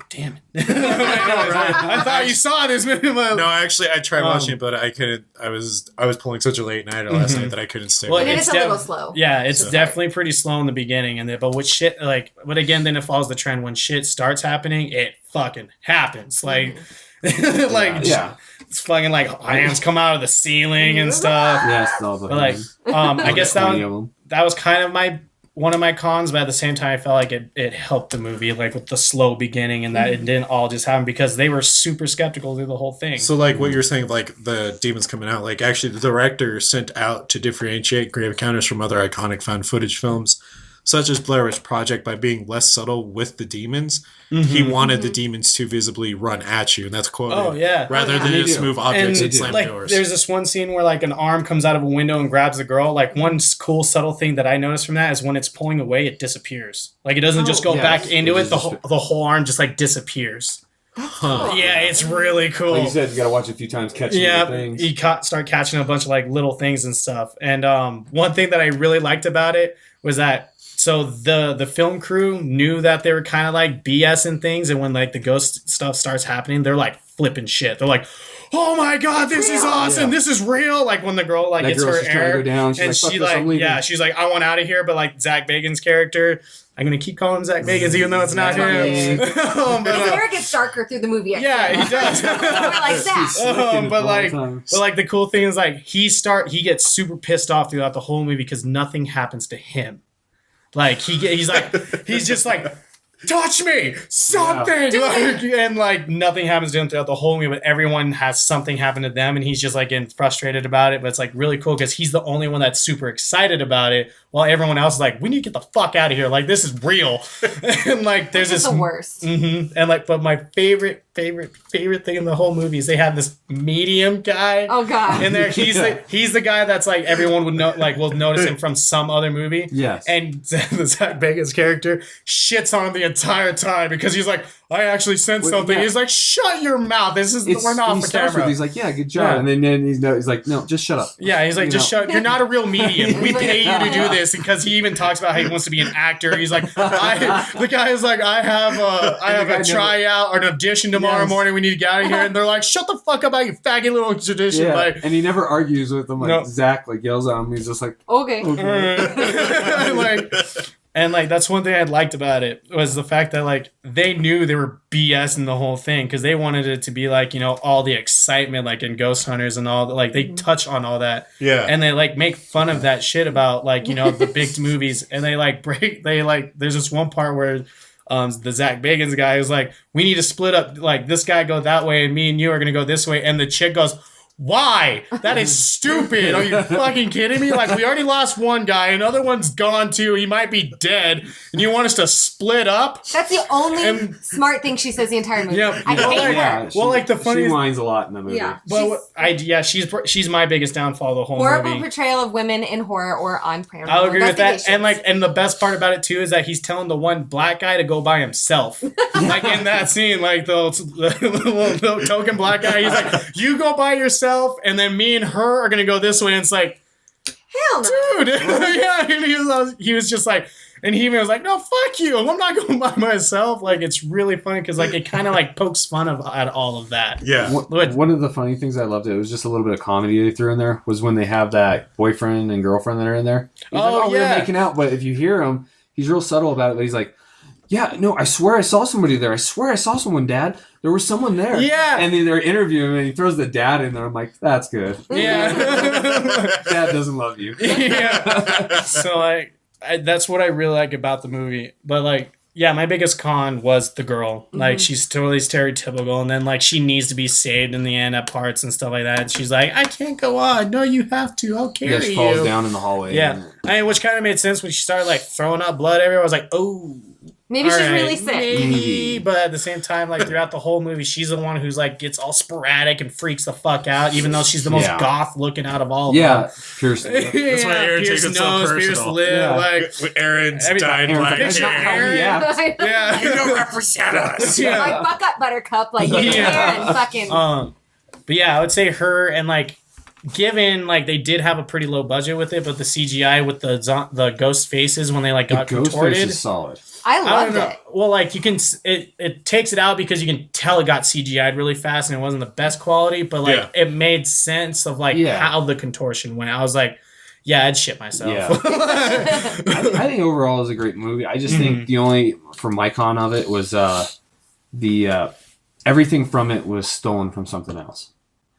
damn it! I thought you saw this movie. no, actually, I tried watching it, but I couldn't. I was pulling such a late night last night that I couldn't stick. Well, And with it it. is a little slow. Yeah, it's definitely pretty slow in the beginning, but with shit but again, then it follows the trend. When shit starts happening, it fucking happens. Like, it's fucking like hands come out of the ceiling and stuff. yes, all the But like, I guess that was kind of one of my cons, but at the same time, I felt like it helped the movie, like with the slow beginning and that it didn't all just happen because they were super skeptical through the whole thing. So, like what you're saying, like the demons coming out, like actually the director sent out to differentiate Grave Encounters from other iconic found footage films, such as Blair Witch Project, by being less subtle with the demons. He wanted the demons to visibly run at you, and that's quoted. Oh, yeah. Rather than just move objects and slam doors. There's this one scene where like an arm comes out of a window and grabs the girl. Like one cool subtle thing that I noticed from that is when it's pulling away, it disappears. Like it doesn't just go back into it. The whole arm just like disappears. Huh. Yeah, it's really cool. Like you said, you got to watch it a few times, catching the things. You start catching a bunch of like little things and stuff. And one thing that I really liked about it was that so the film crew knew that they were kind of like BSing things, and when like the ghost stuff starts happening, they're like flipping shit. They're like, "Oh my god, this is awesome! This is real!" Like when the girl like gets her air, and she like, she's like, "I want out of here," but like Zach Bagans' character. I'm going to keep calling him Zach Bagans even though it's not him. His hair gets darker through the movie. Yeah, he does. We're like that. But like the cool thing is like he gets super pissed off throughout the whole movie because nothing happens to him. Like he's just like, touch me, something, and like nothing happens to him throughout the whole movie, but everyone has something happen to them, and he's just like getting frustrated about it. But it's like really cool because he's the only one that's super excited about it, while everyone else is like, we need to get the fuck out of here. Like this is real, and like there's this the worst. And like, but my favorite thing in the whole movie is they have this medium guy. Oh god! In there, he's the guy that's like everyone would know, like will notice him from some other movie. Yes, and the Zach Bagans character shits on him the entire time because he's like, I actually sent something. Yeah. He's like, shut your mouth. We're not the camera. He's like, yeah, good job. Yeah. And then he's like, no, just shut up. Yeah, he's like, shut. You're not a real medium. We pay you to do this, because he even talks about how he wants to be an actor. He's like, the guy is like, I have a tryout or an audition tomorrow morning. We need to get out of here. And they're like, shut the fuck up, you faggot little audition. Yeah. Like, and he never argues with them. Like Zach like yells at him. He's just like, okay. And like that's one thing I liked about it was the fact that like they knew they were BSing the whole thing because they wanted it to be like, all the excitement like in Ghost Hunters and all that. Like they touch on all that, and they like make fun of that shit about like the big movies, and there's this one part where the Zach Bagans guy is like, we need to split up, like this guy go that way and me and you are gonna go this way, and the chick goes, why? That is stupid. Are you fucking kidding me? Like, we already lost one guy. Another one's gone, too. He might be dead. And you want us to split up? That's the only smart thing she says the entire movie. Yeah. I hate her. Well, like, the funny... She whines a lot in the movie. Yeah. But, she's my biggest downfall of the whole Horrible movie. portrayal of women in horror or on paranormal I'll agree with that. And the best part about it, too, is that he's telling the one black guy to go by himself. Like, in that scene, like, the token black guy, he's like, you go by yourself, and then me and her are gonna go this way, and it's like, hell no. Dude. Yeah, he was just like, And he was like, no, fuck you. I'm not going by myself. Like, it's really funny because, like, it kind of, like, pokes fun at all of that. Yeah. One of the funny things I loved, it was just a little bit of comedy they threw in there, was when they have that boyfriend and girlfriend that are in there. He's like, yeah. We're making out. But if you hear him, he's real subtle about it. But he's like, yeah, no, I swear I saw somebody there. I swear I saw someone, Dad. There was someone there. Yeah. And then they're interviewing him, and he throws the dad in there. I'm like, that's good. Yeah. Dad doesn't love you. Yeah. So, like, that's what I really like about the movie. But, like, yeah, my biggest con was the girl. Like, she's totally stereotypical. And then, like, she needs to be saved in the end at parts and stuff like that. And she's like, I can't go on. No, you have to. I'll carry you. She falls down in the hallway. Yeah. I mean, which kind of made sense when she started, like, throwing up blood everywhere. I was like, oh. Maybe she's right, really sick. Maybe, but at the same time, like throughout the whole movie, she's the one who's like gets all sporadic and freaks the fuck out, even though she's the most goth looking out of all of them. Yeah, Pierce. That's why Aaron takes it so personal. Pierce lip, like when Aaron's dying black hair. Yeah. You don't represent us. Yeah. Like, buck up, Buttercup. Like, you can fucking... But yeah, I would say her and like, given like they did have a pretty low budget with it, but the CGI with the ghost faces when they like got the ghost contorted. face is solid. I loved it. Well, like you can, it takes it out because you can tell it got CGI'd really fast and it wasn't the best quality, but like it made sense of like how the contortion went. I was like, yeah, I'd shit myself. Yeah. I think overall it was a great movie. I just think the only, for my con of it was everything from it was stolen from something else.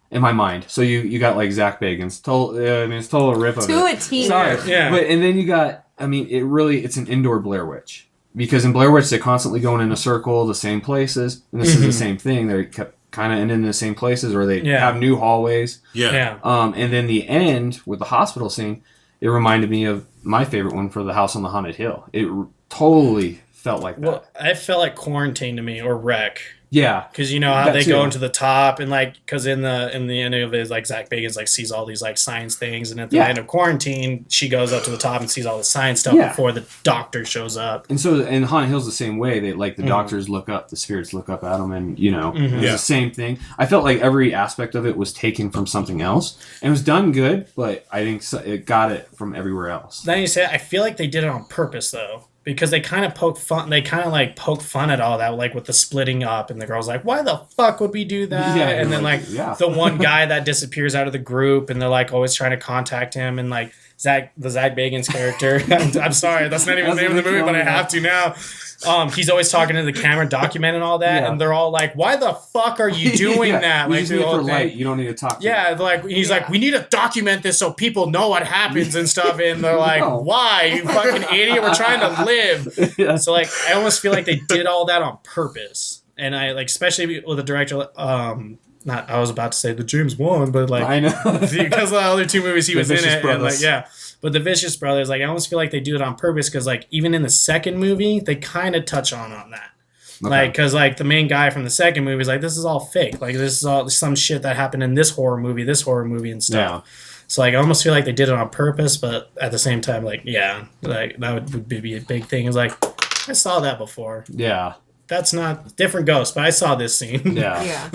In my mind. So you got like Zach Bagans. It's total rip of it. To a T. Sorry. Yeah. But, and then you got, I mean, it's an indoor Blair Witch. Because in Blair Witch, they're constantly going in a circle, the same places. And this is the same thing. They kept kind of ending in the same places, or they have new hallways. Yeah. And then the end with the hospital scene, it reminded me of my favorite one for the House on the Haunted Hill. It totally felt like that. Well, it felt like Quarantine to me, or Wreck. Yeah, because you know how they go into the top, and like because in the end of it, like Zach Bagans like sees all these like science things, and at the end of Quarantine, she goes up to the top and sees all the science stuff before the doctor shows up. And so, and Haunted Hill's the same way. They like the doctors look up, the spirits look up at them, and you know, it's the same thing. I felt like every aspect of it was taken from something else, and it was done good, but I think it got it from everywhere else. Then you say, I feel like they did it on purpose though. Because they kind of poke fun. They kind of like poke fun at all that, like with the splitting up, and the girl's like, "Why the fuck would we do that?" Yeah, and then like the one guy that disappears out of the group, and they're like always trying to contact him, and like the Zach Bagans character. I'm sorry, that's not even the name of the movie, but I have to now. He's always talking to the camera, documenting all that, and they're all like, "Why the fuck are you doing that?" You Like, just need it for light. You don't need to talk. Like he's like, "We need to document this so people know what happens and stuff." And they're like, "Why, you fucking idiot? We're trying to live." So like, I almost feel like they did all that on purpose, and I like, especially with the director. Not, I was about to say the James Wan, but like, I know because the other two movies he was in it, and like, but the Vicious Brothers, like, I almost feel like they do it on purpose because, like, even in the second movie, they kind of touch on that. Okay. Like, because, like, the main guy from the second movie is like, this is all fake. Like, this is all some shit that happened in this horror movie and stuff. Yeah. So, like, I almost feel like they did it on purpose, but at the same time, like, like, that would be a big thing. It's like, I saw that before. Yeah. That's not different ghost, but I saw this scene. Yeah.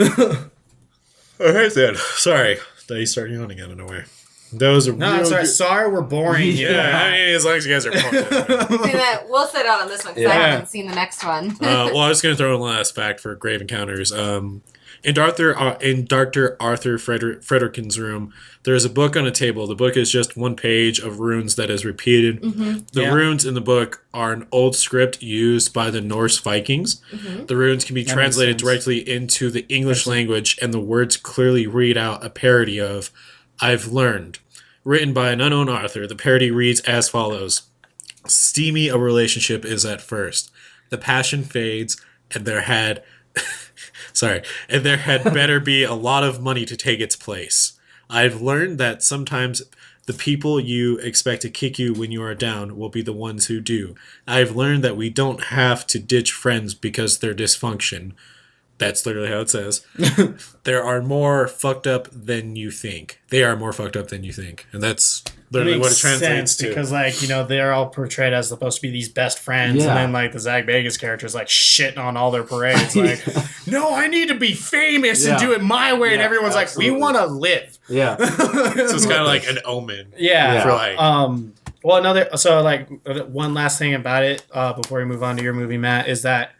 All right, then. Sorry that you started yawning out of nowhere. That was a no, sorry. Sorry, we're boring. Yeah, I mean, as long as you guys are pumped. We'll sit out on this one because I haven't seen the next one. Well, I was going to throw in one last fact for Grave Encounters. In Dr. Arthur Fredrickson's room, there's a book on a table. The book is just one page of runes that is repeated. The runes in the book are an old script used by the Norse Vikings. The runes can be translated directly into the English language, and the words clearly read out a parody of "I've learned." Written by an unknown author, the parody reads as follows. Steamy a relationship is at first. The passion fades, and there had better be a lot of money to take its place. I've learned that sometimes the people you expect to kick you when you are down will be the ones who do. I've learned that we don't have to ditch friends because they're dysfunction. That's literally how it says. There are more fucked up than you think. They are more fucked up than you think. And that's literally what it translates to. Because, like, you know, they're all portrayed as supposed to be these best friends. And then, like, the Zach Bagans character is, like, shitting on all their parades. Like, no, I need to be famous and do it my way. And everyone's like, we want to live. Yeah. So it's kind of like an omen. Yeah. For, like, Well, one last thing about it before we move on to your movie, Matt, is that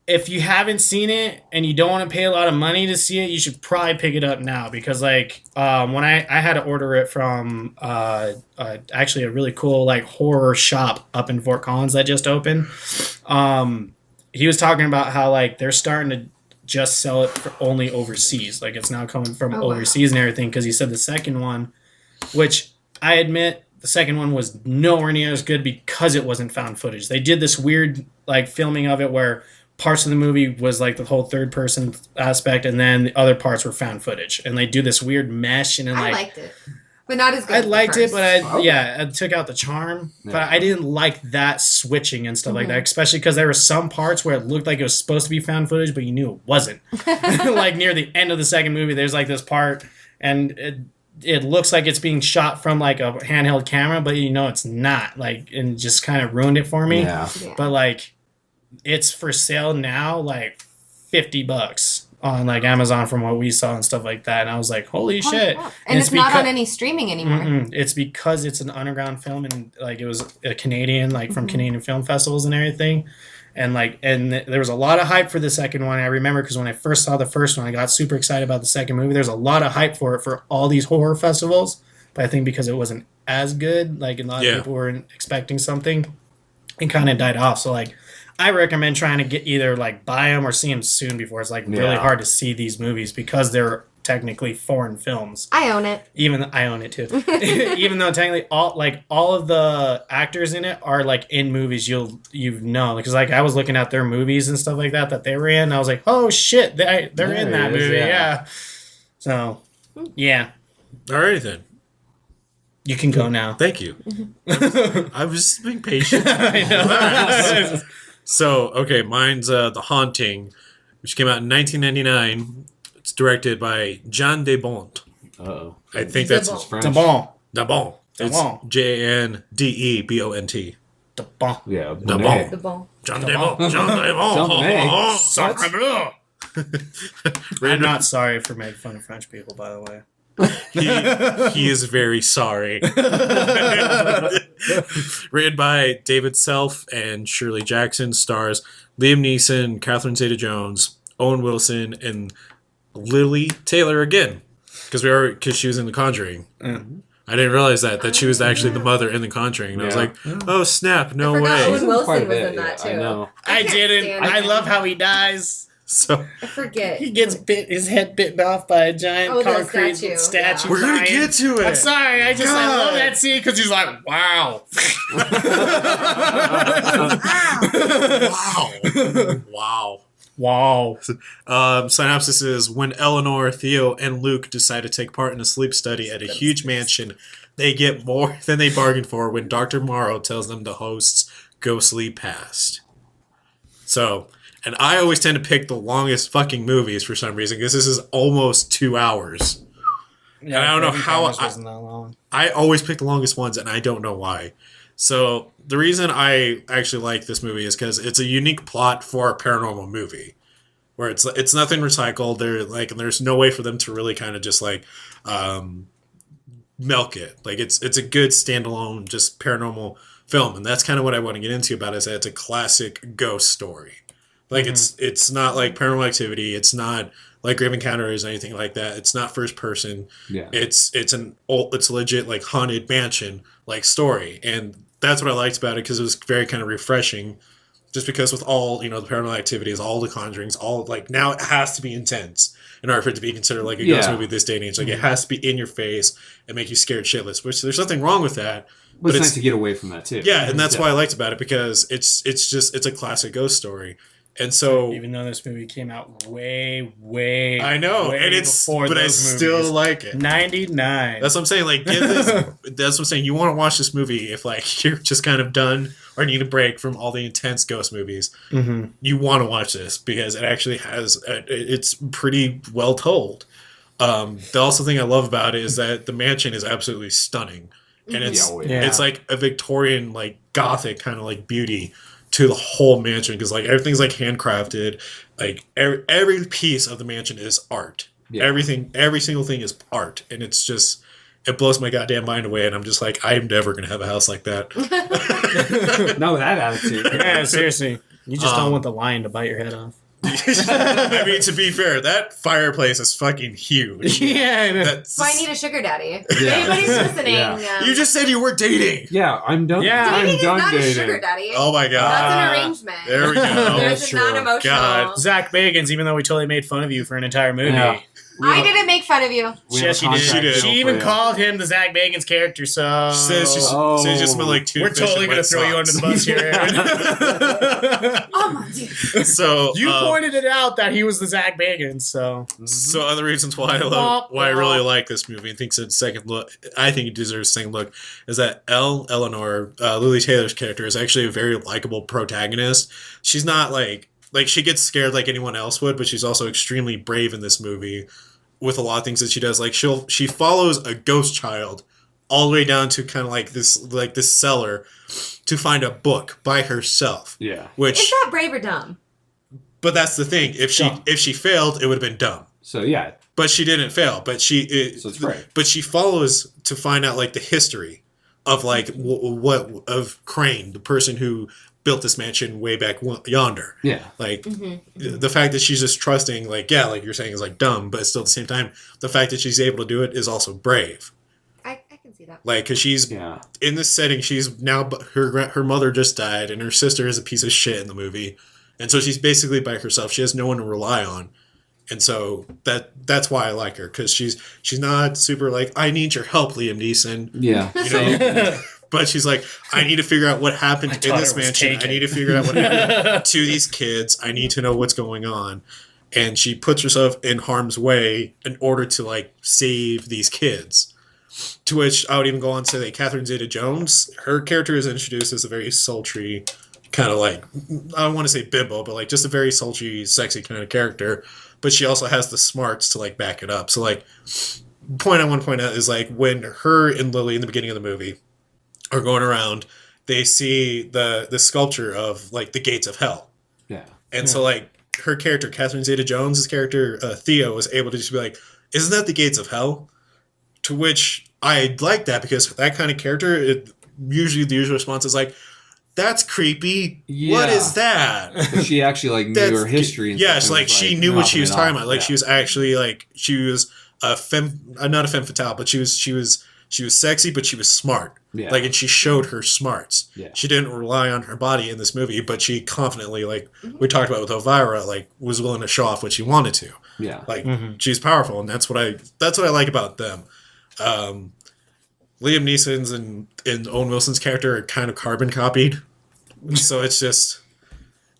if you haven't seen it and you don't want to pay a lot of money to see it, you should probably pick it up now because when I had to order it from actually a really cool like horror shop up in Fort Collins that just opened. He was talking about how like they're starting to just sell it for only overseas. Like it's now coming from overseas and everything because he said the second one, which I admit the second one was nowhere near as good because it wasn't found footage. They did this weird like filming of it where parts of the movie was like the whole third person aspect and then the other parts were found footage and they do this weird mesh and then I liked it, but not as good. I as the liked it, first. but it took out the charm. Yeah. But I didn't like that switching and stuff like that, especially because there were some parts where it looked like it was supposed to be found footage, but you knew it wasn't. Like near the end of the second movie, there's like this part, and it looks like it's being shot from like a handheld camera, but you know it's not. Like, and just kind of ruined it for me. Yeah. But like, it's for sale now, like $50 on like Amazon from what we saw and stuff like that. And I was like, holy shit. Crap. And it's not on any streaming anymore. It's because it's an underground film and like it was a Canadian, like from Canadian film festivals and everything. And like, there was a lot of hype for the second one. I remember because when I first saw the first one, I got super excited about the second movie. There's a lot of hype for it for all these horror festivals. But I think because it wasn't as good, like a lot of people weren't expecting something, it kind of died off. So like, I recommend trying to get either like buy them or see them soon before it's like really hard to see these movies because they're technically foreign films. I own it. I own it too. Even though technically all of the actors in it are like in movies you know because like I was looking at their movies and stuff like that they were in. And I was like, oh shit, they're in that movie. Yeah. So yeah. All right then. You can go now. Thank you. I was being patient. I know. So, okay, mine's The Haunting, which came out in 1999. It's directed by Jean Debont. Uh-oh. I think that's It's French. Debont. Debont. It's Jandebont. Debont. Yeah. Debont. The ball. Jean Debont. Jean Debont. Sacre bleu. I'm not sorry for making fun of French people, by the way. He is very sorry. Written by David Self and Shirley Jackson, stars Liam Neeson, Catherine Zeta-Jones, Owen Wilson, and Lily Taylor again, because she was in The Conjuring. I didn't realize that she was actually the mother in The Conjuring, and I was like, oh snap, no way. Owen Wilson was bit, in that too. I know. I didn't. stand I him. love how he dies. So I forget. He gets his head bitten off by a giant the concrete statue. we're gonna get to it. I'm sorry. I love that scene because he's like, wow. Wow. Wow. Synopsis is when Eleanor, Theo, and Luke decide to take part in a sleep study at a huge mansion, they get more than they bargained for when Dr. Morrow tells them the host's ghostly past. So, and I always tend to pick the longest fucking movies for some reason because this is almost 2 hours. Yeah, and I don't know how wasn't that long. I always pick the longest ones, and I don't know why. So the reason I actually like this movie is because it's a unique plot for a paranormal movie, where it's nothing recycled. There's no way for them to really kind of just like milk it. Like it's a good standalone just paranormal film, and that's kind of what I want to get into about it. Is that it's a classic ghost story. Like it's not like Paranormal Activity. It's not like Grave Encounters or anything like that. It's not first person. Yeah. It's a legit like haunted mansion like story, and that's what I liked about it because it was very kind of refreshing. Just because with all the Paranormal Activities, all the Conjurings, all like now it has to be intense in order for it to be considered like a ghost movie this day and age. Like it has to be in your face and make you scared shitless. Which there's nothing wrong with that. But it's nice to get away from that too. Yeah, and that's why I liked about it because it's a classic ghost story. And so, even though this movie came out way, I know, way and it's, before but I those still movies. like it. 99. That's what I'm saying. Like, get this. That's what I'm saying. You want to watch this movie if like you're just kind of done or need a break from all the intense ghost movies. Mm-hmm. You want to watch this because it actually has. It's pretty well told. The also thing I love about it is that the mansion is absolutely stunning, and it's like a Victorian like Gothic kind of like beauty to the whole mansion because like everything's like handcrafted. Like every piece of the mansion is art. Yeah. Every single thing is art, and it's it blows my goddamn mind away, and I'm just like, I'm never gonna have a house like that. No, that attitude. Yeah, seriously. You just don't want the lion to bite your head off. I mean, to be fair, that fireplace is fucking huge. Yeah. That's So I need a sugar daddy. Yeah. Anybody's listening. Yeah. You just said you were dating. Yeah, I'm done. Yeah. Dating I'm is done not dating. a sugar daddy. Oh my god. That's an arrangement. There we go. There's That's a non-emotional. God. Zach Bagans, even though we totally made fun of you for an entire movie. Yeah. I didn't make fun of you. Yes, she did. She did. She even called him the Zach Bagans character, so... She says she just smelled like two We're totally going to throw you under the bus here, Aaron. Oh my dude. So You pointed it out that he was the Zach Bagans, so... So other reasons why I really like this movie and thinks it's second look, I think it deserves a second look, is that Eleanor, Lily Taylor's character, is actually a very likable protagonist. She's not like she gets scared like anyone else would, but she's also extremely brave in this movie with a lot of things that she does. Like she follows a ghost child all the way down to kind of like this cellar to find a book by herself. Yeah. Which Is that brave or dumb? but that's the thing. If she failed, it would have been dumb. So yeah. But she didn't fail. But So it's brave. But she follows to find out like the history of like what of Crane, the person who built this mansion way back yonder. Yeah. Like the fact that she's just trusting, like like you're saying, is like dumb, but still at the same time, the fact that she's able to do it is also brave. I can see that. Like, because she's in this setting, she's now her mother just died, and her sister is a piece of shit in the movie, and so she's basically by herself. She has no one to rely on. And so that's why I like her, because she's not super like, I need your help, Liam Neeson. Yeah. You know? But she's like, I need to figure out what happened in this mansion. I need to figure out what happened to these kids. I need to know what's going on. And she puts herself in harm's way in order to like save these kids. To which I would even go on to say that Catherine Zeta-Jones, her character is introduced as a very sultry, kind of like, I don't want to say bimbo, but like just a very sultry, sexy kind of character. But she also has the smarts to like back it up. So like, point I want to point out is like when her and Lily in the beginning of the movie are going around, they see the sculpture of like the gates of hell. Yeah. And so like her character, Catherine Zeta-Jones' character, Theo, was able to just be like, isn't that the gates of hell? To which I like that, because that kind of character, usually the usual response is like, that's creepy. Yeah. What is that? But she actually like knew her history. And yes, like she knew what she was talking about. Like yeah. she was actually like, she was not a femme fatale, but she was sexy, but she was smart. Yeah. Like, and she showed her smarts. Yeah. She didn't rely on her body in this movie, but she confidently, like we talked about with Elvira, like was willing to show off what she wanted to. Yeah. Like she's powerful, and that's what I like about them. Liam Neeson's and Owen Wilson's character are kind of carbon copied, so it's just.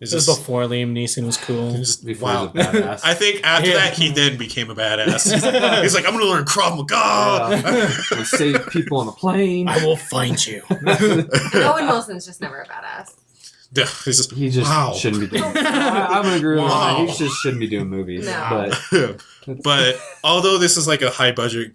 This is before Liam Neeson was cool. Wow. I think after that, he then became a badass. He's like, I'm going to learn Krav Maga. I'll save people on a plane. I will find you. Owen Wilson's just never a badass. Yeah, he just shouldn't be doing I'm going to agree with that. He just shouldn't be doing movies. No. But although this is like a high budget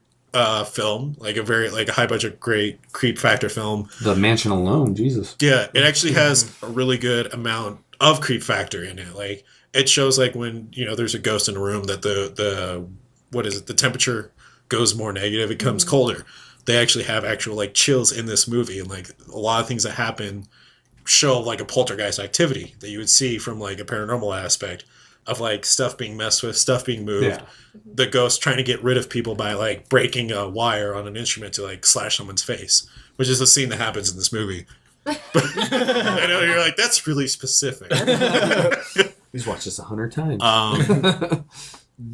film, like a high budget great creep factor film. The mansion alone, Jesus. Yeah, it actually has a really good amount of creep factor in it. Like it shows like when there's a ghost in a room that the temperature goes more negative, it becomes colder. They actually have actual like chills in this movie, and like a lot of things that happen show like a poltergeist activity that you would see from like a paranormal aspect of like stuff being messed with, stuff being moved. Yeah. The ghost trying to get rid of people by like breaking a wire on an instrument to like slash someone's face, which is the scene that happens in this movie. I know you're like, that's really specific. He's watched this 100 times.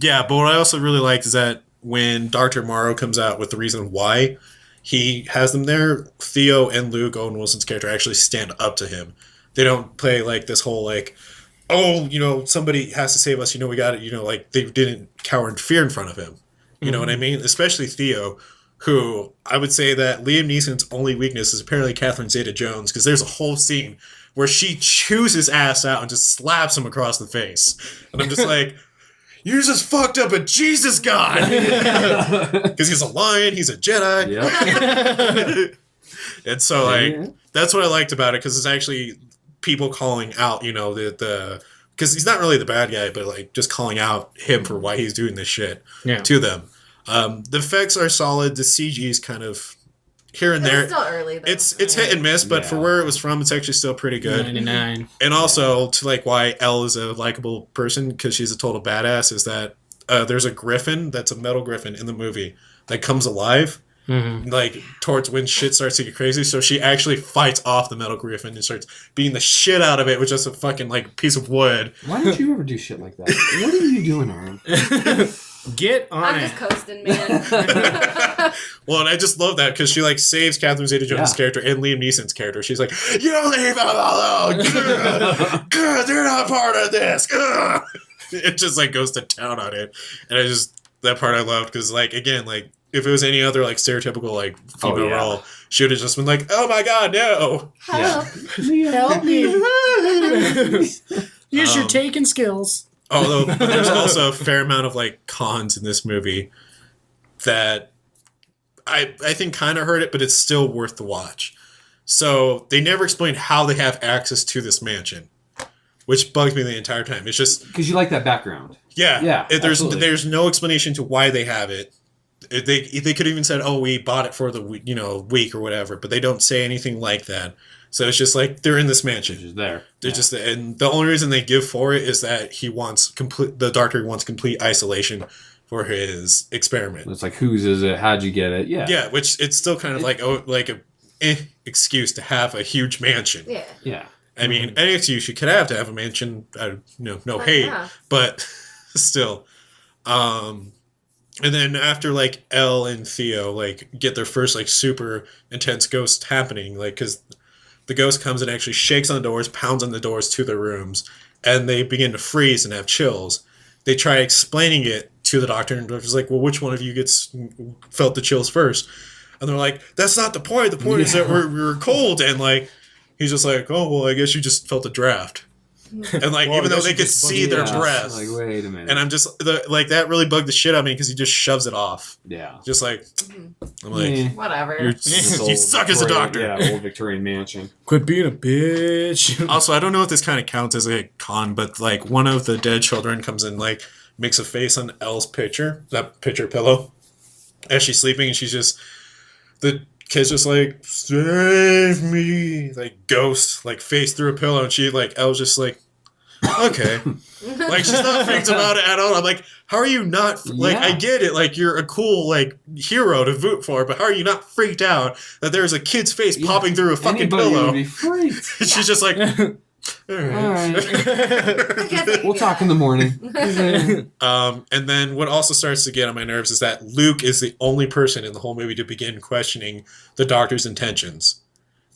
Yeah, but what I also really like is that when Dr. Morrow comes out with the reason why he has them there, Theo and Luke, Owen Wilson's character, actually stand up to him. They don't play like this whole like, oh, somebody has to save us, we got it, like they didn't cower in fear in front of him. You know what I mean? Especially Theo, who I would say that Liam Neeson's only weakness is apparently Catherine Zeta-Jones, because there's a whole scene where she chews his ass out and just slaps him across the face. And I'm just like, you're just fucked up a Jesus God! Because he's a lion, he's a Jedi. Yep. And so, that's what I liked about it, because it's actually people calling out, because he's not really the bad guy, but, like, just calling out him for why he's doing this shit to them. The effects are solid. The CG is kind of here and It there. was still early, though. It's hit and miss, but for where it was from, it's actually still pretty good. 99. And also, to like why Elle is a likable person, because she's a total badass, is that there's a griffin that's a metal griffin in the movie that comes alive, like towards when shit starts to get crazy. So she actually fights off the metal griffin and starts beating the shit out of it with just a fucking like piece of wood. Why don't you ever do shit like that? What are you doing, Aaron? Get on I'm it. just coasting, man. Well, and I just love that because she like saves Catherine Zeta-Jones' character and Liam Neeson's character. She's like, "You leave them alone. Good, they're not part of this." It just like goes to town on it, and I just that part I loved because like again like if it was any other like stereotypical like female role, she would have just been like, "Oh my god, no!" Help. Help me. Use your taking skills. Although but there's also a fair amount of like cons in this movie that I think kind of hurt it, but it's still worth the watch. So they never explained how they have access to this mansion, which bugs me the entire time. It's just Because you like that background. yeah. Absolutely. There's no explanation to why they have it. They could have even said, "Oh, we bought it for the week or whatever," but they don't say anything like that. So it's just like they're in this mansion. Which is there. They're just, and the only reason they give for it is that the doctor wants complete isolation for his experiment. It's like, whose is it? How'd you get it? Yeah. Yeah, which it's still kind of like a excuse to have a huge mansion. Yeah. Yeah. I mean, any excuse you could have to have a mansion, no hate, yeah. but still. And then after like Elle and Theo like get their first like super intense ghost happening, like because the ghost comes and actually shakes on the doors, pounds on the doors to their rooms, and they begin to freeze and have chills. They try explaining it to the doctor, and the doctor's like, "Well, which one of you felt the chills first?" And they're like, "That's not the point. The point is that we're cold." And like, he's just like, "Oh, well, I guess you just felt a draft." And like, even though they could see their breath, Like, wait a minute. and I'm just like that really bugged the shit out of me because he just shoves it off. Yeah. Just like, I'm like, Yeah. Whatever. you This suck old as a Victorian- doctor. Yeah, old Victorian mansion. Quit being a bitch. Also, I don't know if this kind of counts as a con, but like one of the dead children comes in, like makes a face on Elle's picture, that picture pillow, as she's sleeping, and she's just the kid's just like, "Save me," like ghost, like face through a pillow, and she like Elle's just like, okay, like she's not freaked about it at all. I'm like, how are you not like? Yeah. I get it, like you're a cool like hero to vote for, but how are you not freaked out that there's a kid's face popping through a fucking Anybody pillow? would be freaked. She's just like, all right. We'll talk in the morning. And then what also starts to get on my nerves is that Luke is the only person in the whole movie to begin questioning the doctor's intentions.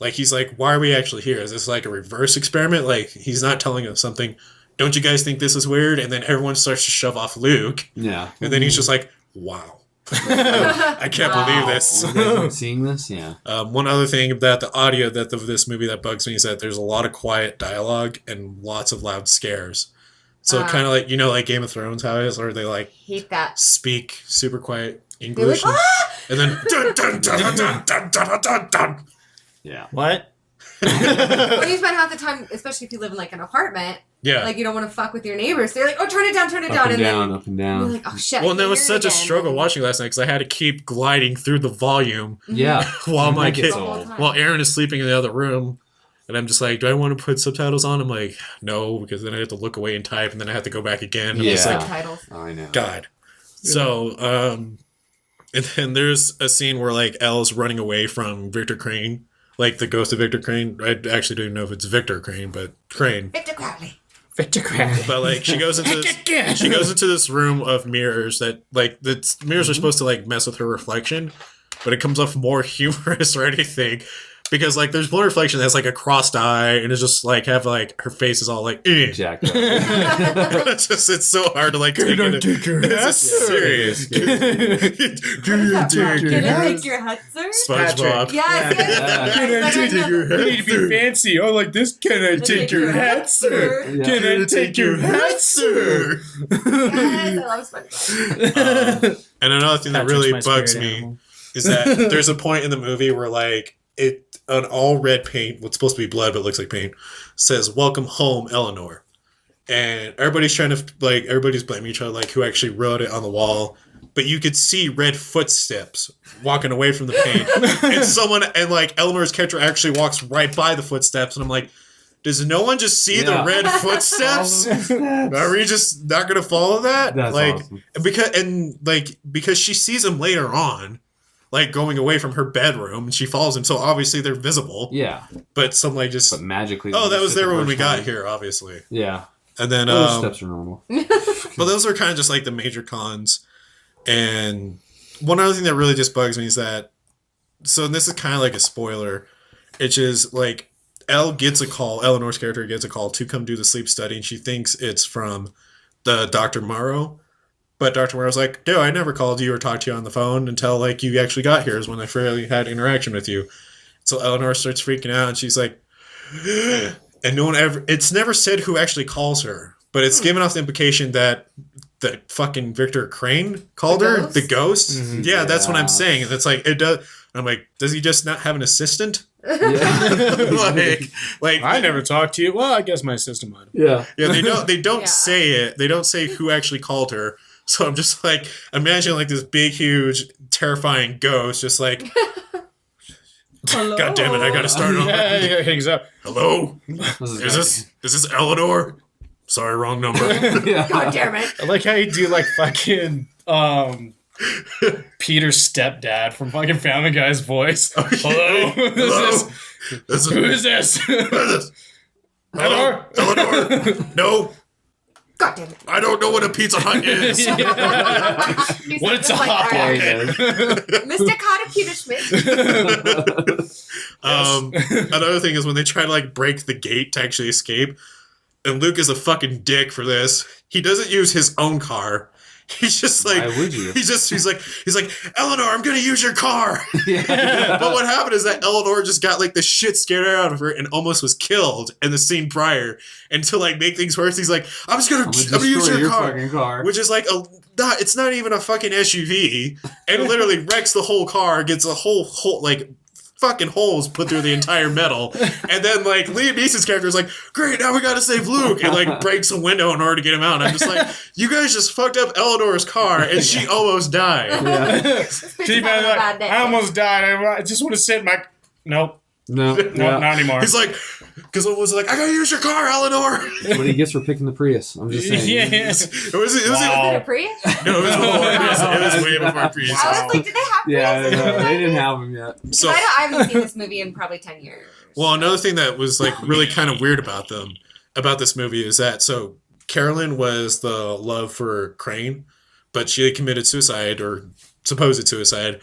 Like, he's like, why are we actually here? Is this like a reverse experiment? Like, he's not telling us something. Don't you guys think this is weird? And then everyone starts to shove off Luke. Yeah. And then he's just like, wow. I can't believe this. You guys aren't seeing this? Yeah. One other thing about the audio of this movie that bugs me is that there's a lot of quiet dialogue and lots of loud scares. So kind of like, like Game of Thrones how it is, or they like Hate that. speak super quiet They're English. like, And then dun, dun, dun, dun, dun, dun, dun, dun. Yeah. What? Well, you spend half the time, especially if you live in like an apartment, Yeah. like you don't want to fuck with your neighbors. They're like, "Oh, turn it down, turn it Up down," and down, then up and you're down. like, "Oh shit." Well, and that I was hear such it a again. struggle watching last night because I had to keep gliding through the volume Yeah. while my That kid, gets The whole old. time. while Aaron is sleeping in the other room. And I'm just like, do I want to put subtitles on? I'm like, no, because then I have to look away and type, and then I have to go back again. And I'm just Yeah. like, Subtitles. I know. God. So, and then there's a scene where like Elle's running away from Victor Crane, like the ghost of Victor Crane. I actually don't know if it's Victor Crane, but Crane. Victor Crowley. Victor Crowley. But like she goes into this room of mirrors that like the mirrors are supposed to like mess with her reflection, but it comes off more humorous or anything. Because like there's one reflection that has like a crossed eye and it's just like have like her face is all like Jacked up. it's so hard to like take it. It's serious. Can I take your hat, sir? SpongeBob. Yes. Can I take your hat? You need to be fancy. Oh, like this. Can I take your hat, sir? Yeah. Can I take your hat, sir? Yes, I love SpongeBob. And another thing that Patrick's really my bugs spirit me animal. is that there's a point in the movie where like an all red paint, what's supposed to be blood but looks like paint, says "Welcome home, Eleanor," and everybody's blaming each other like who actually wrote it on the wall. but you could see red footsteps walking away from the paint. And like Eleanor's character actually walks right by the footsteps, and I'm like, does no one just see the red footsteps? Are we just not going to follow that? That's like awesome. because she sees him later on, like going away from her bedroom, and she follows him. So obviously they're visible. Yeah. But some like just But magically. that was just there hit the when we first got time. here, obviously. Yeah. And then Those steps are normal. but those are kind of just like the major cons. And one other thing that really just bugs me is that, so this is kind of like a spoiler. It's just like Eleanor's character gets a call to come do the sleep study, and she thinks it's from the Dr. Morrow. But Dr. Morrow's like, no, I never called you or talked to you on the phone until like you actually got here is when I fairly had interaction with you. So Eleanor starts freaking out, and she's like, and it's never said who actually calls her, but it's given off the implication that the fucking Victor Crane called her the ghost. Mm-hmm. Yeah, that's what I'm saying. And it's like, it does. I'm like, does he just not have an assistant? Yeah. like I never talked to you. Well, I guess my system might. Yeah. yeah, they don't Yeah. say it. They don't say who actually called her. So I'm just like, imagine like this big, huge, terrifying ghost, just like, God damn it, I gotta start over. Yeah, hangs up. Hello, This is this Eleanor? Sorry, wrong number. Yeah. God damn it. I like how you do like fucking Peter's stepdad from fucking Family Guy's voice. Hello? Hello? Who is this? Hello? Eleanor? No, God damn it. I don't know what a Pizza Hut is. He What's sounds a hot that. pocket? Mr. Carter Peter Schmidt. Another thing is when they try to like break the gate to actually escape, and Luke is a fucking dick for this. He doesn't use his own car. He's just like, Why would you? he's like, Eleanor, I'm gonna use your car. Yeah. But what happened is that Eleanor just got like the shit scared out of her and almost was killed in the scene prior. And to like make things worse, he's like, I'm gonna use your car. Fucking car. Which is like it's not even a fucking SUV, and it literally wrecks the whole car, gets a whole like fucking holes put through the entire metal, and then like Liam Neeson's character is like, great, now we gotta save Luke, and like breaks a window in order to get him out. And I'm just like, you guys just fucked up Eleanor's car, and she almost died. Yeah. She better like, I almost died. I just want to sit in my. Nope. No. Nope, Yeah. not anymore. He's like, because it was like, I gotta use your car, Eleanor. What he gets for picking the Prius. I'm just saying. Yeah. It was Wow. Is it a Prius? no, it was way before Prius. I was like, did they have Yeah, Prius? no, they didn't have him yet. So, I haven't seen this movie in probably 10 years. well, another thing that was like really kind of weird about this movie is that so Carolyn was the love for Crane, but she had committed suicide or supposed suicide.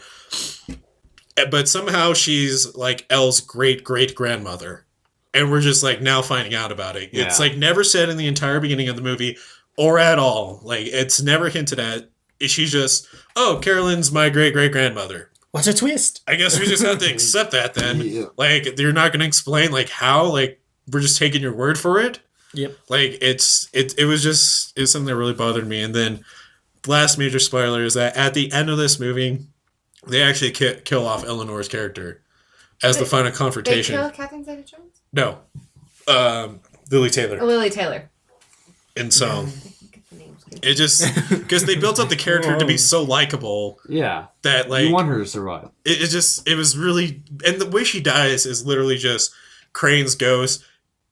But somehow she's like Elle's great grandmother, and we're just like now finding out about it. It's Yeah. like never said in the entire beginning of the movie or at all. Like it's never hinted at. She's just, oh, Carolyn's my great grandmother. What's a twist? I guess we just have to accept that then. Yeah. Like you're not going to explain like how. Like we're just taking your word for it. Yep. Like it was something that really bothered me. And then last major spoiler is that at the end of this movie, they actually kill off Eleanor's character as the final They confrontation. kill Catherine Zeta-Jones? No, Lily Taylor. Oh, Lily Taylor. And so The name's good. it just because they built up the character to be so likable Yeah. that like You want her to survive. it was really, and the way she dies is literally just Crane's ghost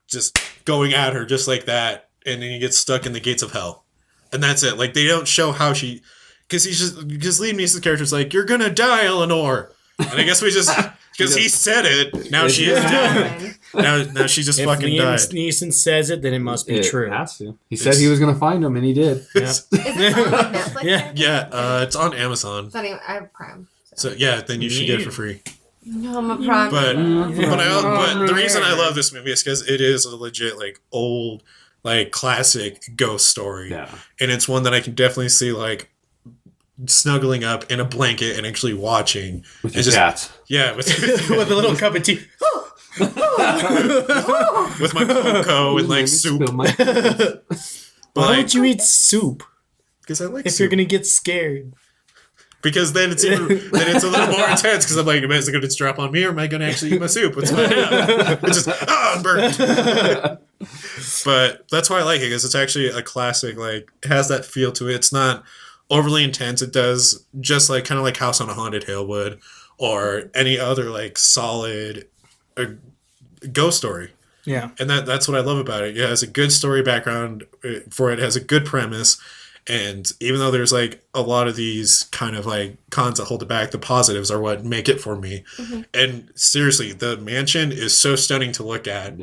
just going at her just like that, and then he gets stuck in the gates of hell, and that's it. Like they don't show how she, because Liam Neeson's character's like, you're gonna die, Eleanor, and I guess we just because he said it, now she is dead. Now she just If fucking Liam died. Neeson says it, then it must be It true. has to. He said he was going to find him, and he did. Yep. Is it on like Netflix? Yeah. Yeah, it's on Amazon. It's not even, I have Prime. So yeah, then you should get it for free. No, I'm a Prime. But Yeah. but the reason I love this movie is because it is a legit like old like classic ghost story, Yeah. and it's one that I can definitely see like snuggling up in a blanket and actually watching. With It's his just- cats. Yeah, with With a little cup of tea. with my cocoa and like soup. Spill my- Why Like, would you eat soup because I like if soup. you're gonna get scared? Because then it's a little more intense. Because I'm like, is it going to drop on me, or am I going to actually eat my soup? What's going on? It's just I'm burnt. But that's why I like it, because it's actually a classic. Like, it has that feel to it. It's not overly intense. It does just like kind of like House on a Haunted Hill would, or any other like solid ghost story. Yeah. And that's what I love about it. It has a good story background for it. It has a good premise. And even though there's like a lot of these kind of like cons that hold it back, the positives are what make it for me. And seriously, the mansion is so stunning to look at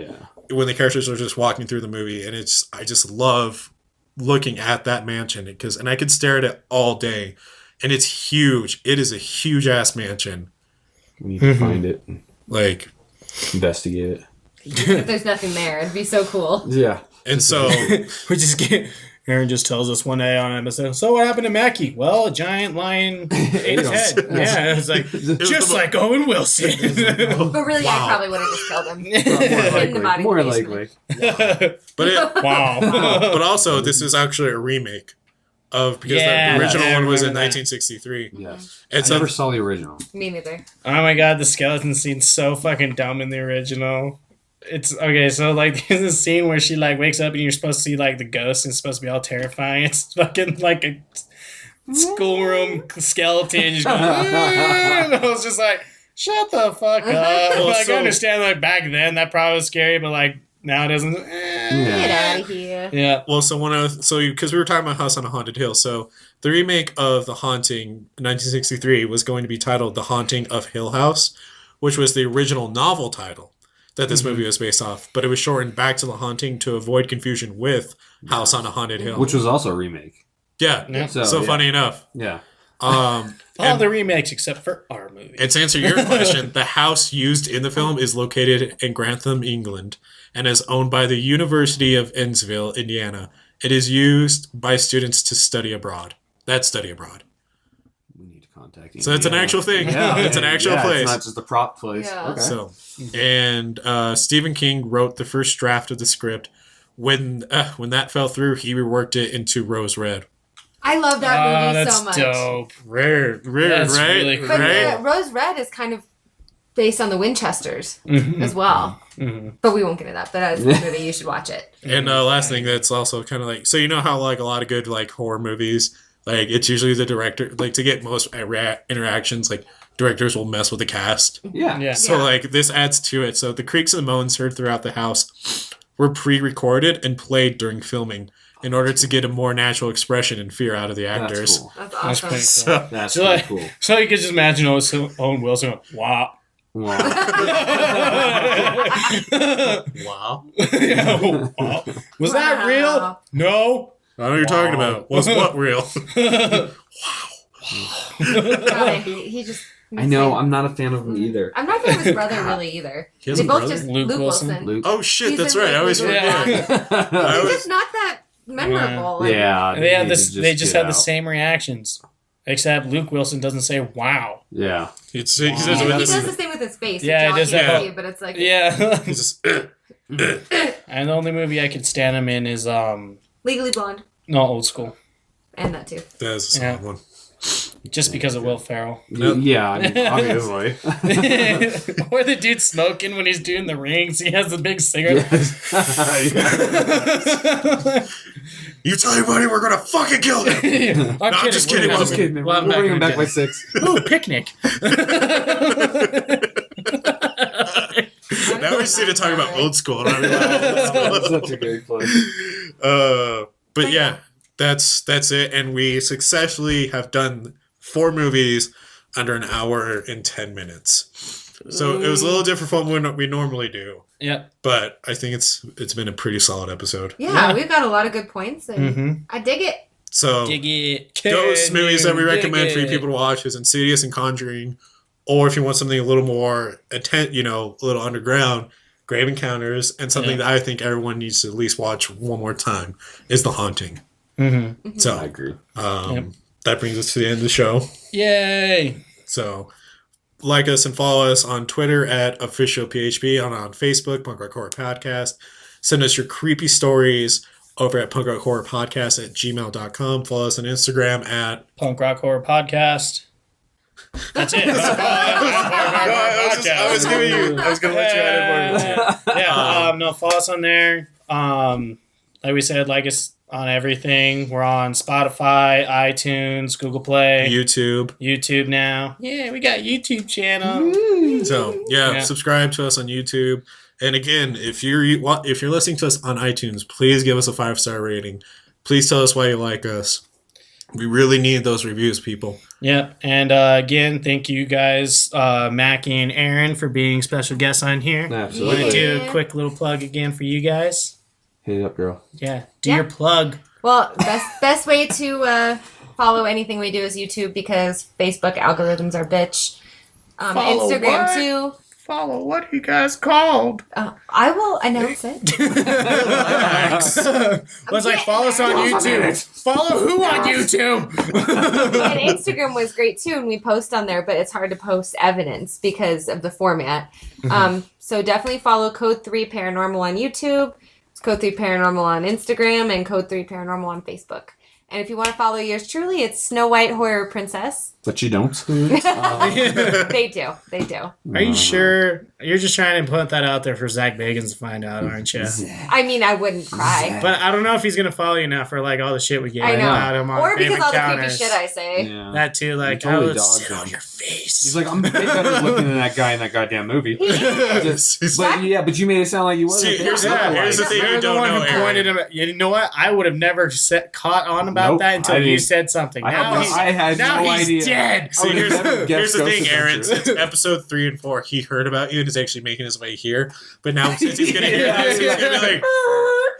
when the characters are just walking through the movie. And I just love looking at that mansion and I could stare at it all day. And it's huge. It is a huge ass mansion. We need to find it. Like, investigate it. If there's nothing there, it'd be so cool. Yeah. And so We just get... Aaron just tells us one day on an episode, so what happened to Mackie? Well, a giant lion ate his head. Yeah, it's like, just like Owen Wilson. But really, I probably would have just killed him. More likely. Wow. But also, this is actually a remake of, because the original one was in 1963. Yes. And I never saw the original. Me neither. Oh my god, the skeleton scene's so fucking dumb in the original. It's okay, so like there's a scene where she like wakes up and you're supposed to see like the ghost and it's supposed to be all terrifying. It's fucking like a schoolroom skeleton just going, and I was just like, shut the fuck up. Well, like so- I understand like back then that probably was scary, but like now it doesn't. Get out of here. Yeah. Well, because we were talking about House on a Haunted Hill, so the remake of The Haunting 1963 was going to be titled The Haunting of Hill House, which was the original novel title that this movie was based off, but it was shortened back to The Haunting to avoid confusion with House on a Haunted Hill. Which was also a remake. Yeah. So, So yeah. funny enough. Yeah. All And- the remakes except for our movie. And to answer your question, the house used in the film is located in Grantham, England, and is owned by the University of Ennisville, Indiana. It is used by students to study abroad. That's study abroad. We need to contact So it's an actual thing. It's an actual place. It's not just a prop place. Yeah. Okay. So, and Stephen King wrote the first draft of the script. When that fell through, he reworked it into Rose Red. I love that movie that's so much. dope. Rare, That's right? really cool. But Right? Rose Red is kind of based on the Winchesters Mhm. as well. Mhm. But we won't get into that. But as a movie, you should watch it. And last thing that's also kind of like, so you know how like a lot of good like horror movies, like it's usually the director, like to get most interactions, like directors will mess with the cast. Yeah. Yeah. So Yeah. like this adds to it. So the creaks and moans heard throughout the house were pre-recorded and played during filming in order to get a more natural expression and fear out of the actors. That's cool. That's That's awesome. pretty cool. So, That's So, really like, cool. so you could just imagine Owen Wilson going, wow. Wow. wow. Yeah, wow. Was that Wow. real? No. I know what you're talking about. Was what real? God, he just. I know. I'm not a fan of him either. I'm not a fan of his brother really either. He has They a both brother? just Luke Luke Wilson? Wilson. Luke. Oh shit, He's that's in, right. I like, always Luke forget. Wilson. I He's was- just not that memorable. Like, Yeah. They had need this. to They just get had the out. same reactions, except Luke Wilson doesn't say "wow." Yeah. he says it He with does this. the same with his face. Yeah, Yeah, he does can't that. see, but it's like Yeah. He's just, And the only movie I could stand him in is Legally Blonde, no, Old School, and that too. That's a solid Yeah. one. just because of Will Ferrell. Nope. Yeah. I mean, obviously. Or the dude smoking when he's doing the rings. He has the big cigarette. You tell anybody we're gonna fucking kill him. I'm just kidding. We're I'm just not- kidding. Man. Well, I'm We'll not bring him gonna back by do 6. that. Ooh, picnic. Now we just need to talk about old school. And I'm Such a great play. But yeah, that's it. And we successfully have done 4 movies under an hour and 10 minutes. So it was a little different from what we normally do. Yep. But I think it's been a pretty solid episode. Yeah, we've got a lot of good points, and Mm-hmm. I dig it. So Dig it. those Can movies that we you recommend dig for you it? people to watch is Insidious and Conjuring, or if you want something a little more a little underground, Grave Encounters, and something Yeah. that I think everyone needs to at least watch one more time is The Haunting. Mm-hmm. I So agree. that brings us to the end of the show. Yay. So like us and follow us on Twitter at officialphp, on Facebook, Punk Rock Horror Podcast. Send us your creepy stories over at punkrockhorrorpodcast@gmail.com. Follow us on Instagram at Punk Rock Horror Podcast. That's it. I was giving you. I was gonna let you add it more. Yeah. No, follow us on there. Like we said, like us on everything. We're on Spotify, iTunes, Google Play, YouTube now. Yeah, we got YouTube channel. So subscribe to us on YouTube. And again, if you're listening to us on iTunes, please give us a 5-star rating. Please tell us why you like us. We really need those reviews, people. Yep. And again, thank you guys, Mackie and Aaron, for being special guests on here. Absolutely. Want to do a quick little plug again for you guys? Hit it up, girl. Yeah. Do your plug. Well, best way to follow anything we do is YouTube because Facebook algorithms are bitch. Instagram too. Follow what you guys called. I will announce it. Let's follow us on YouTube. Follow who on YouTube? And Instagram was great too, and we post on there, but it's hard to post evidence because of the format. So definitely follow Code 3 Paranormal on YouTube. It's Code 3 Paranormal on Instagram and Code 3 Paranormal on Facebook. And if you want to follow yours truly, it's Snow White Horror Princess. But you don't. They do. Are you sure? You're just trying to put that out there for Zach Bagans to find out, aren't you? I mean, I wouldn't cry. But I don't know if he's going to follow you now for all the shit we get about him on or because Fame all the Encounters. creepy shit I say. Yeah. That too, totally sit dogged on him. your face. He's like, I'm way better looking than that guy in that goddamn movie. But you made it sound like you wasn't. See, here's the thing You're you the don't one know, who pointed him. You know what? I would have never caught on about that until you said something. I had now no he's idea. dead. See, here's the thing, Aaron. Adventure. Since episode 3 and 4, he heard about you and is actually making his way here. But now, since he's gonna hear this, he's gonna be like,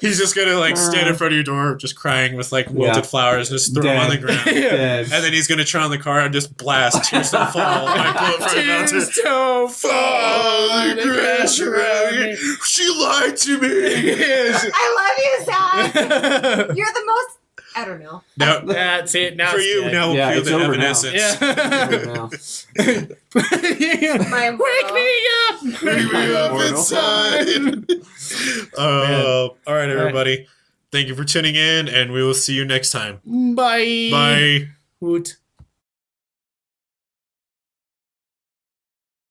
he's just gonna stand in front of your door, just crying with wilted flowers, and just throw them on the ground. And then he's gonna turn on the car and just blast "Tears Don't Fall" by Bullet for Announcer. Tears don't fall. They crash around me. She lied to me. I love you, Zach. You're the most. I don't know. No, that's it. Now for it's you, dead. now we'll it's feel the over evanescence. Wake me up! Wake me up inside. All right, everybody. Thank you for tuning in, and we will see you next time. Bye. Bye. Woot.